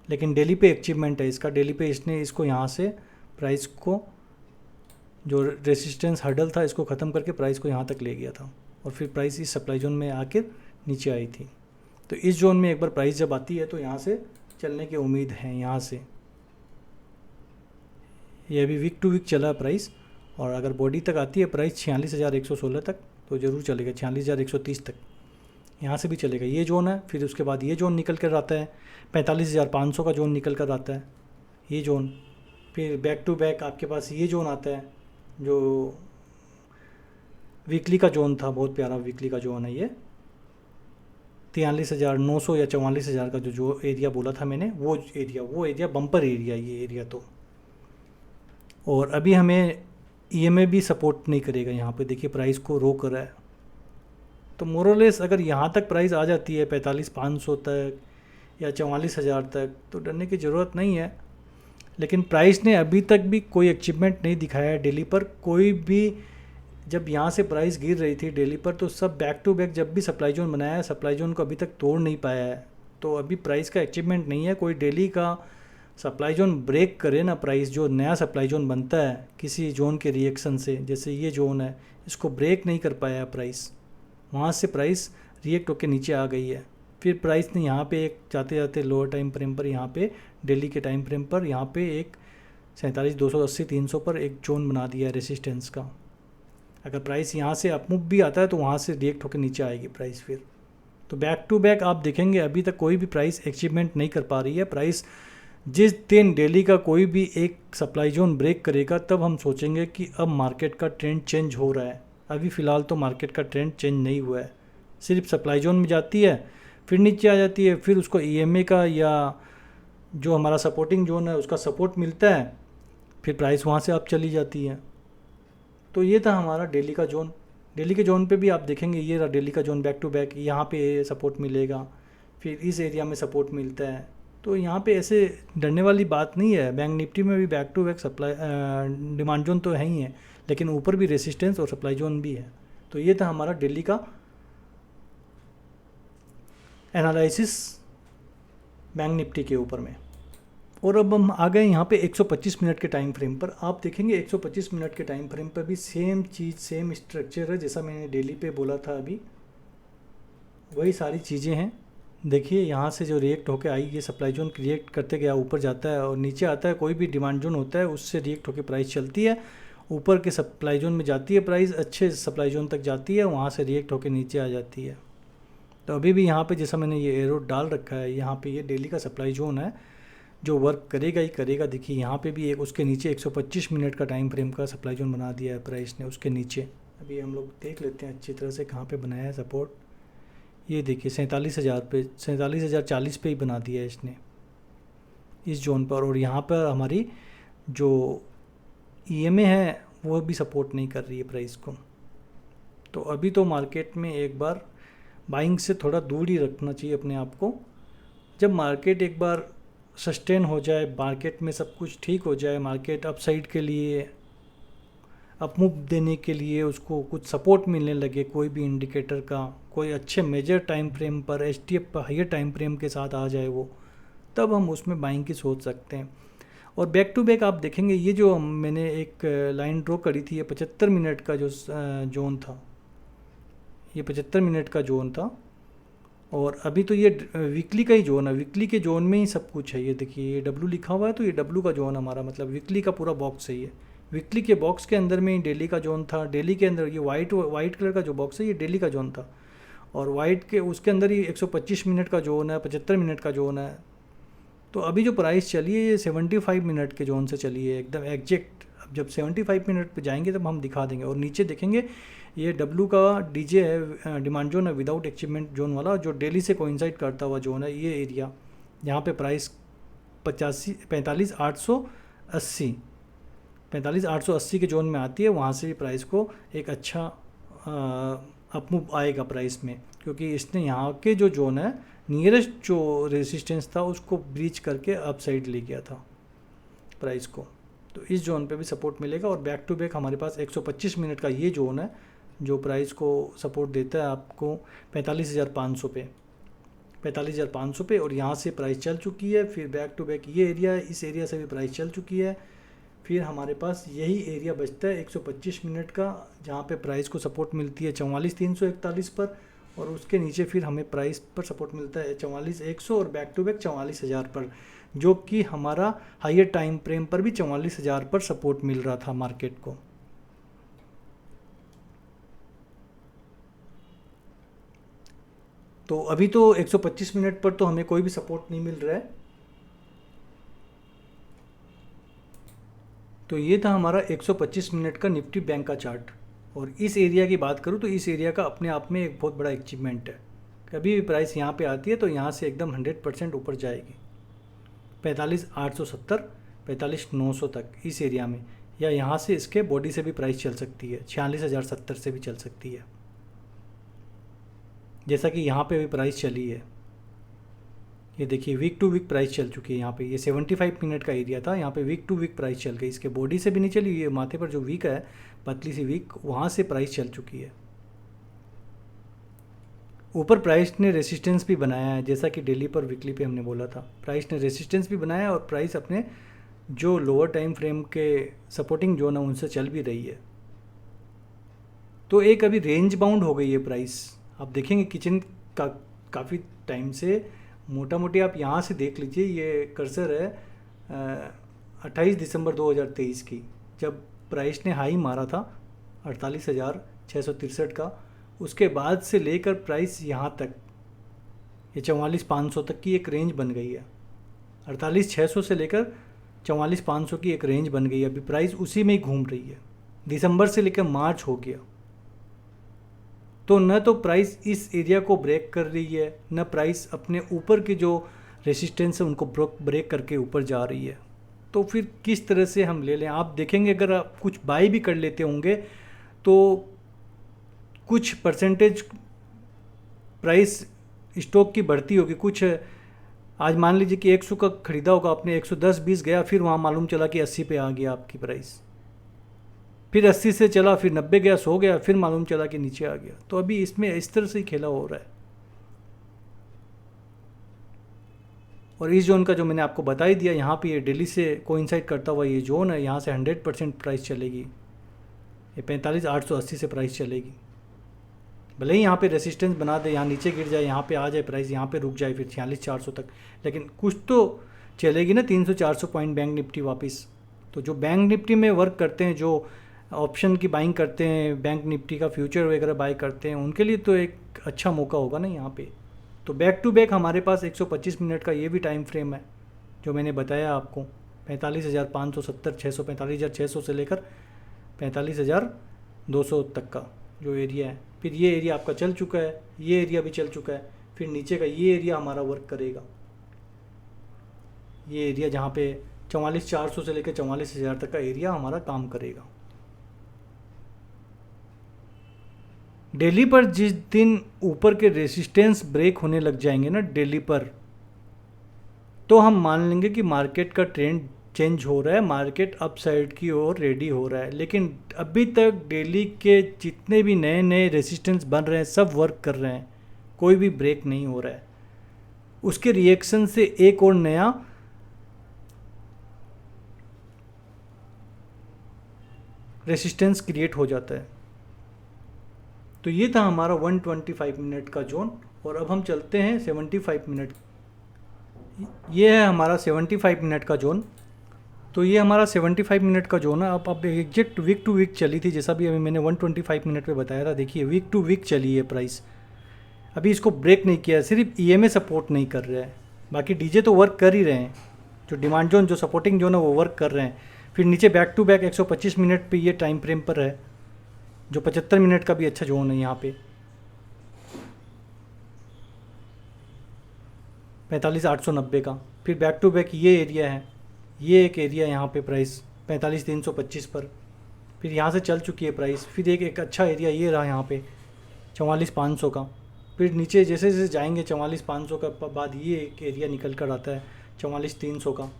लेकिन डेली पे अचीवमेंट है इसका। डेली पे इसने इसको यहाँ से प्राइस को, जो रेसिस्टेंस हर्डल था, इसको ख़त्म करके प्राइस को यहाँ तक ले गया था, और फिर प्राइस इस सप्लाई जोन में आकर नीचे आई थी। तो इस जोन में एक बार प्राइस जब आती है तो यहाँ से चलने की उम्मीद है। यहाँ से ये अभी वीक टू वीक चला प्राइस, और अगर बॉडी तक आती है प्राइस 46,116 तक तो ज़रूर चलेगा, 46,130 तक यहाँ से भी चलेगा। ये जोन है, फिर उसके बाद ये जोन निकल कर आता है, 45,500 का जोन निकल कर आता है ये जोन। फिर बैक टू बैक आपके पास ये जोन आता है, जो वीकली का जोन था, बहुत प्यारा वीकली का जोन है ये, 43,900 या 44,000 का जो एरिया बोला था मैंने, वो एरिया बम्पर एरिया, ये एरिया तो। और अभी हमें ईएमए भी सपोर्ट नहीं करेगा यहाँ पे, देखिए प्राइस को रोक रहा है। तो मोरलेस अगर यहाँ तक प्राइस आ जाती है 45,500 तक या 44,000 तक, तो डरने की ज़रूरत नहीं है। लेकिन प्राइस ने अभी तक भी कोई अचीवमेंट नहीं दिखाया है डेली पर। कोई भी, जब यहाँ से प्राइस गिर रही थी डेली पर, तो सब बैक टू बैक जब भी सप्लाई जोन बनाया है, सप्लाई जोन को अभी तक तोड़ नहीं पाया है। तो अभी प्राइस का अचीवमेंट नहीं है। कोई डेली का सप्लाई जोन ब्रेक करे ना प्राइस, जो नया सप्लाई जोन बनता है किसी जोन के रिएक्शन से, जैसे ये जोन है, इसको ब्रेक नहीं कर पाया प्राइस, वहाँ से प्राइस रिएक्ट होकर नीचे आ गई है। फिर प्राइस ने यहाँ पे एक जाते जाते लोअर टाइम फ्रेम पर, यहाँ पे डेली के टाइम फ्रेम पर, यहाँ पे एक 47,280 300 पर एक जोन बना दिया है रेसिस्टेंस का। अगर प्राइस यहाँ से अपमूव भी आता है तो वहाँ से रिएक्ट होकर नीचे आएगी प्राइस फिर। तो बैक टू बैक आप देखेंगे अभी तक कोई भी प्राइस अचीवमेंट नहीं कर पा रही है। प्राइस जिस दिन डेली का कोई भी एक सप्लाई जोन ब्रेक करेगा, तब हम सोचेंगे कि अब मार्केट का ट्रेंड चेंज हो रहा है। अभी फ़िलहाल तो मार्केट का ट्रेंड चेंज नहीं हुआ है, सिर्फ सप्लाई जोन में जाती है, फिर नीचे आ जाती है, फिर उसको ईएमए का या जो हमारा सपोर्टिंग जोन है उसका सपोर्ट मिलता है, फिर प्राइस वहाँ से अप चली जाती है। तो ये था हमारा डेली का जोन। डेली के जोन पे भी आप देखेंगे ये रहा डेली का जोन बैक टू बैक, यहाँ पे सपोर्ट मिलेगा, फिर इस एरिया में सपोर्ट मिलता है। तो यहाँ पे ऐसे डरने वाली बात नहीं है। बैंक निफ्टी में भी back to back supply demand zone तो है ही है, लेकिन ऊपर भी रेसिस्टेंस और सप्लाई जोन भी है। तो ये था हमारा डेली का एनालिसिस बैंक निफ्टी के ऊपर में। और अब हम आ गए यहाँ पे 125 मिनट के टाइम फ्रेम पर। आप देखेंगे 125 मिनट के टाइम फ्रेम पर भी सेम चीज़, सेम स्ट्रक्चर है जैसा मैंने डेली पे बोला था अभी, वही सारी चीज़ें हैं। देखिए यहाँ से जो रिएक्ट होकर आई, ये सप्लाई जोन क्रिएट करते गया, ऊपर जाता है और नीचे आता है। कोई भी डिमांड जोन होता है उससे रिएक्ट होकर प्राइस चलती है, ऊपर के सप्लाई जोन में जाती है प्राइस, अच्छे सप्लाई जोन तक जाती है, वहाँ से रिएक्ट होकर नीचे आ जाती है। तो अभी भी यहाँ पे जैसा मैंने ये एरो डाल रखा है, यहाँ पे ये डेली का सप्लाई जोन है जो वर्क करेगा ही करेगा। देखिए यहाँ पे भी एक उसके नीचे 125 मिनट का टाइम फ्रेम का सप्लाई जोन बना दिया है प्राइस ने उसके नीचे। अभी हम लोग देख लेते हैं अच्छी तरह से कहाँ पे बनाया है सपोर्ट। ये देखिए 47,000 पे, 47,040 पे ही बना दिया है इसने इस जोन पर। और यहाँ पर हमारी जो EMA है वो भी सपोर्ट नहीं कर रही है प्राइस को। तो अभी तो मार्केट में एक बार बाइंग से थोड़ा दूर ही रखना चाहिए अपने आप को। जब मार्केट एक बार सस्टेन हो जाए, मार्केट में सब कुछ ठीक हो जाए, मार्केट अपसाइड के लिए, अपमूव देने के लिए उसको कुछ सपोर्ट मिलने लगे, कोई भी इंडिकेटर का, कोई अच्छे मेजर टाइम फ्रेम पर, HTF पर हाइयर टाइम फ्रेम के साथ आ जाए वो, तब हम उसमें बाइंग की सोच सकते हैं। और बैक टू बैक आप देखेंगे ये जो मैंने एक लाइन ड्रॉ करी थी, ये 75 मिनट का जो जोन था, ये 75 मिनट का जोन था। और अभी तो ये वीकली का ही जोन है, वीकली के जोन में ही सब कुछ है। ये देखिए ये W लिखा हुआ है, तो ये W का जोन हमारा मतलब वीकली का पूरा बॉक्स है। ये वीकली के बॉक्स के अंदर में ही डेली का जोन था। डेली के अंदर ये वाइट कलर का जो बॉक्स है ये डेली का जोन था, और वाइट के उसके अंदर ही 125 मिनट का जोन है, 75 मिनट का जोन है। तो अभी जो प्राइस चली है ये 75 मिनट के जोन से चली है एकदम एग्जैक्ट। अब जब 75 मिनट पे जाएंगे तब हम दिखा देंगे। और नीचे देखेंगे ये W का DJ है, डिमांड जोन है विदाउट अचीवमेंट जोन वाला, जो डेली से कोइंसाइड करता हुआ जोन है ये एरिया। यहाँ पे प्राइस 45,880 के जोन में आती है, वहाँ से भी प्राइस को एक अच्छा अपमूव आएगा प्राइस में, क्योंकि इसने यहाँ के जो जोन है नियरेस्ट जो रेजिस्टेंस था उसको ब्रीच करके अप साइड ले गया था प्राइस को। तो इस जोन पे भी सपोर्ट मिलेगा। और बैक टू बैक हमारे पास 125 मिनट का ये जोन है जो प्राइस को सपोर्ट देता है आपको 45,500 पे, 45,500 पे। और यहाँ से प्राइस चल चुकी है, फिर बैक टू बैक ये एरिया है, इस एरिया से भी प्राइस चल चुकी है। फिर हमारे पास यही एरिया बचता है 125 मिनट का, जहाँ पे प्राइस को सपोर्ट मिलती है 44,341 पर, और उसके नीचे फिर हमें प्राइस पर सपोर्ट मिलता है 44,100 और बैक टू बैक 44,000 पर, जो कि हमारा हायर टाइम फ्रेम पर भी 44,000 पर सपोर्ट मिल रहा था मार्केट को। तो अभी तो 125 मिनट पर तो हमें कोई भी सपोर्ट नहीं मिल रहा है। तो ये था हमारा 125 मिनट का निफ्टी बैंक का चार्ट। और इस एरिया की बात करूँ तो इस एरिया का अपने आप में एक बहुत बड़ा अचीवमेंट है। कभी भी प्राइस यहाँ पे आती है तो यहाँ से एकदम 100% ऊपर जाएगी 45,870, 45,900 तक इस एरिया में, या यहाँ से इसके बॉडी से भी प्राइस चल सकती है, 46,070 से भी चल सकती है, जैसा कि यहाँ पे भी प्राइस चली है। ये देखिए वीक टू वीक प्राइस चल चुकी है। यहाँ पे ये 75 मिनट का एरिया था, यहाँ पे वीक टू वीक प्राइस चल गई, इसके बॉडी से भी नहीं चली, ये माथे पर जो वीक है पतली सी वीक, वहाँ से प्राइस चल चुकी है। ऊपर प्राइस ने रेसिस्टेंस भी बनाया है, जैसा कि डेली पर वीकली पे हमने बोला था, प्राइस ने रेसिस्टेंस भी बनाया और प्राइस अपने जो लोअर टाइम फ्रेम के सपोर्टिंग जोन है उनसे चल भी रही है। तो एक अभी रेंज बाउंड हो गई है प्राइस। आप देखेंगे किचन का काफ़ी टाइम से, मोटा मोटी आप यहाँ से देख लीजिए, ये कर्सर है 28 दिसंबर 2023 की, जब प्राइस ने हाई मारा था 48,663 का, उसके बाद से लेकर प्राइस यहाँ तक ये 44,500 तक की एक रेंज बन गई है। 48,600 से लेकर 44,500 की एक रेंज बन गई है। अभी प्राइस उसी में ही घूम रही है, दिसंबर से लेकर मार्च हो गया। तो न तो प्राइस इस एरिया को ब्रेक कर रही है, न प्राइस अपने ऊपर की जो रेसिस्टेंस है उनको ब्रेक करके ऊपर जा रही है। तो फिर किस तरह से हम ले लें, आप देखेंगे अगर आप कुछ बाई भी कर लेते होंगे तो कुछ परसेंटेज प्राइस स्टॉक की बढ़ती होगी। कुछ आज मान लीजिए कि 100 का ख़रीदा होगा आपने, 110-20 गया, फिर वहाँ मालूम चला कि 80 पे आ गया आपकी प्राइस, फिर 80 से चला, फिर 90 गया, 100 गया, फिर मालूम चला कि नीचे आ गया। तो अभी इसमें इस तरह से ही खेला हो रहा है। और इस जोन का जो मैंने आपको बता ही दिया, यहाँ पे ये डेली से कोइंसाइड करता हुआ ये जोन है, यहाँ से 100% प्राइस चलेगी, ये 45,880 से प्राइस चलेगी। भले ही यहाँ पे रेसिस्टेंस बना दे, यहाँ नीचे गिर जाए, यहाँ पे आ जाए प्राइस, यहाँ पे रुक जाए फिर 46,400 तक, लेकिन कुछ तो चलेगी ना, 300-400 पॉइंट बैंक निफ्टी वापस। तो जो बैंक निफ्टी में वर्क करते हैं, जो ऑप्शन की बाइंग करते हैं, बैंक निफ्टी का फ्यूचर वगैरह बाय करते हैं, उनके लिए तो एक अच्छा मौका होगा ना यहाँ पे। तो बैक टू बैक हमारे पास 125 मिनट का ये भी टाइम फ्रेम है जो मैंने बताया आपको, 45,570, 600, 45,600 से लेकर 45,200 तक का जो एरिया है। फिर ये एरिया आपका चल चुका है, ये एरिया भी चल चुका है, फिर नीचे का ये एरिया हमारा वर्क करेगा, ये एरिया जहाँ पे 44,400 से लेकर 44,000 तक का एरिया हमारा काम करेगा। डेली पर जिस दिन ऊपर के रेसिस्टेंस ब्रेक होने लग जाएंगे ना डेली पर, तो हम मान लेंगे कि मार्केट का ट्रेंड चेंज हो रहा है, मार्केट अपसाइड की ओर रेडी हो रहा है। लेकिन अभी तक डेली के जितने भी नए नए रेसिस्टेंस बन रहे हैं सब वर्क कर रहे हैं, कोई भी ब्रेक नहीं हो रहा है। उसके रिएक्शन से एक और नया रेसिस्टेंस क्रिएट हो जाता है। तो ये था हमारा 125 मिनट का जोन। और अब हम चलते हैं 75 मिनट। ये है हमारा 75 मिनट का जोन। तो ये हमारा 75 मिनट का जोन है। अब एग्जैक्ट वीक टू वीक चली थी, जैसा भी अभी मैंने 125 मिनट पे बताया था। देखिए वीक टू वीक चली है प्राइस, अभी इसको ब्रेक नहीं किया, सिर्फ ईएमए सपोर्ट नहीं कर रहा है, बाकी डीजे तो वर्क कर ही रहे हैं। जो डिमांड जोन, जो सपोर्टिंग जोन है वो वर्क कर रहे हैं। फिर नीचे बैक टू बैक 125 मिनट पे ये टाइम फ्रेम पर है, जो 75 मिनट का भी अच्छा जोन है यहाँ पे, 45,890 का। फिर बैक टू बैक ये एरिया है, ये एक एरिया यहाँ पे प्राइस 45,325 पर, फिर यहाँ से चल चुकी है प्राइस। फिर एक अच्छा एरिया ये रहा यहाँ पे 44,500 का। फिर नीचे जैसे जैसे जाएंगे 44,500 का बाद ये एक एरिया निकल कर आता है 44,300 का।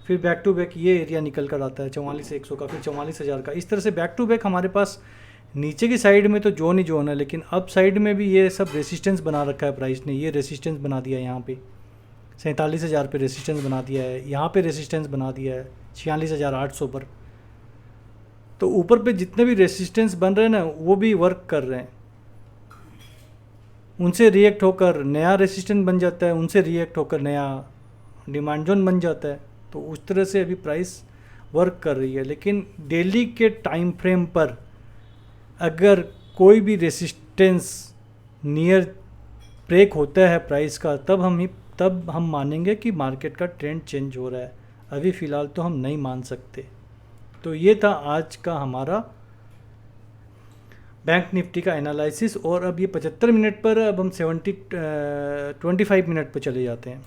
फिर बैक टू बैक ये एरिया निकल कर आता है 44,100 का, फिर 44,000 का। इस तरह से बैक टू बैक हमारे पास नीचे की साइड में तो जोन ही जोन है, लेकिन अप साइड में भी ये सब रेसिस्टेंस बना रखा है प्राइस ने। ये रेसिस्टेंस बना दिया है यहाँ पे 47,000 पे रेसिस्टेंस बना दिया है, यहाँ पे रेसिस्टेंस बना दिया है 46,800 पर। तो ऊपर पे जितने भी रेसिस्टेंस बन रहे हैं ना वो भी वर्क कर रहे हैं, उनसे रिएक्ट होकर नया रेसिस्टेंस बन जाता है, उनसे रिएक्ट होकर नया डिमांड जोन बन जाता है। तो उस तरह से अभी प्राइस वर्क कर रही है। लेकिन डेली के टाइम फ्रेम पर अगर कोई भी रेसिस्टेंस नियर ब्रेक होता है प्राइस का, तब हम मानेंगे कि मार्केट का ट्रेंड चेंज हो रहा है। अभी फ़िलहाल तो हम नहीं मान सकते। तो ये था आज का हमारा बैंक निफ्टी का एनालिसिस। और अब ये 75 मिनट पर, अब हम 25 मिनट पर चले जाते हैं।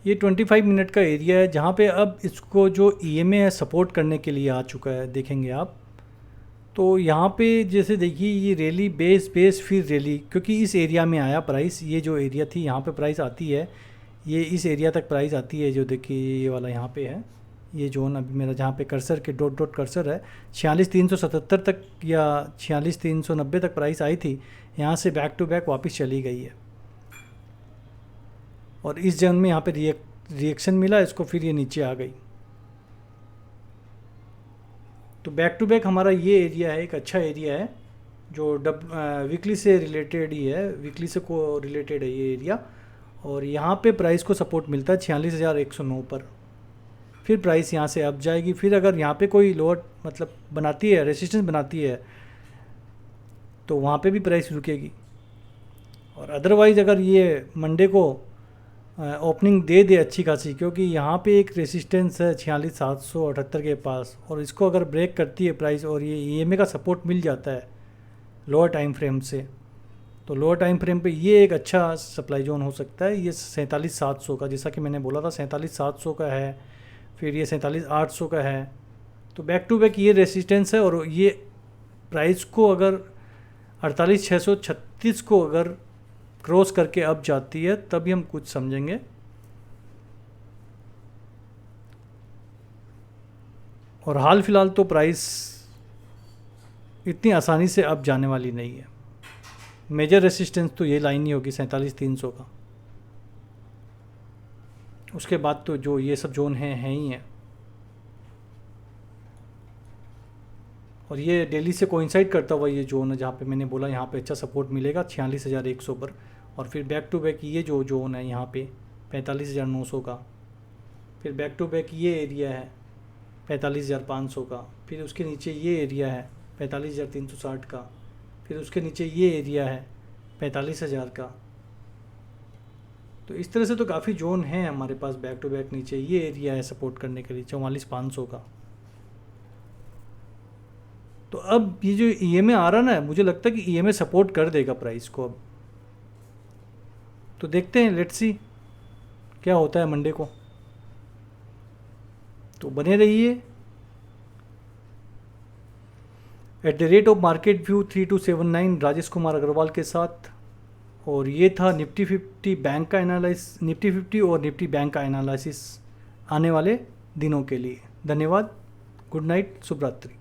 ये 25 मिनट का एरिया है जहाँ पे अब इसको जो ईएमए है सपोर्ट करने के लिए आ चुका है, देखेंगे आप। तो यहाँ पे जैसे देखिए ये रैली बेस फिर रैली, क्योंकि इस एरिया में आया प्राइस, ये जो एरिया थी यहाँ पे प्राइस आती है, ये इस एरिया तक प्राइस आती है, जो देखिए ये वाला यहाँ पे है, ये जोन अभी मेरा जहाँ पे कर्सर के डॉट कर्सर है 46,377 तक या 46,390 तक प्राइस आई थी। यहाँ से बैक टू बैक वापस चली गई है और इस जोन में यहाँ पे रिएक्शन मिला इसको, फिर ये नीचे आ गई। तो बैक टू बैक हमारा ये एरिया है, एक अच्छा एरिया है जो वीकली से रिलेटेड ही है, वीकली से को रिलेटेड है ये एरिया। और यहाँ पे प्राइस को सपोर्ट मिलता है 46,109 पर। फिर प्राइस यहाँ से अप जाएगी। फिर अगर यहाँ पे कोई लोअर मतलब बनाती है, रेसिस्टेंस बनाती है, तो वहाँ पे भी प्राइस रुकेगी। और अदरवाइज़ अगर ये मंडे को ओपनिंग दे दे अच्छी खासी, क्योंकि यहाँ पे एक रेसिस्टेंस है 46,778 के पास, और इसको अगर ब्रेक करती है प्राइस और ये ईएमए का सपोर्ट मिल जाता है लोअर टाइम फ्रेम से, तो लोअर टाइम फ्रेम पे ये एक अच्छा सप्लाई जोन हो सकता है, ये 47,700 का, जैसा कि मैंने बोला था 47,700 का है, फिर ये 47,800 का है। तो बैक टू बैक ये रेसिस्टेंस है, और ये प्राइस को अगर 48,636 को अगर क्रॉस करके अब जाती है तभी हम कुछ समझेंगे। और हाल फिलहाल तो प्राइस इतनी आसानी से अब जाने वाली नहीं है। मेजर रेसिस्टेंस तो ये लाइन ही होगी 47,300 का, उसके बाद तो जो ये सब जोन हैं ही हैं। और ये डेली से कोइंसाइड करता हुआ ये जोन है जहाँ पे मैंने बोला यहाँ पे अच्छा सपोर्ट मिलेगा 46,100 पर। और फिर बैक टू बैक ये जो जोन है यहाँ पे 45,900 का, फिर बैक टू बैक ये एरिया है 45,500 का, फिर उसके नीचे ये एरिया है 45,360 का, फिर उसके नीचे ये एरिया है 45,000 का। तो इस तरह से तो काफ़ी जोन हैं हमारे पास बैक टू बैक। नीचे ये एरिया है सपोर्ट करने के लिए 44,500 का। तो अब ये जो ईएमए आ रहा ना, मुझे लगता है कि ईएमए सपोर्ट कर देगा प्राइस को अब। तो देखते हैं, लेट्स सी क्या होता है मंडे को। तो बने रहिए @marketView 3279 राजेश कुमार अग्रवाल के साथ। और ये था निफ्टी 50 बैंक का एनालिसिस, निफ्टी 50 और निफ्टी बैंक का एनालिसिस आने वाले दिनों के लिए। धन्यवाद, गुड नाइट, शुभ रात्रि।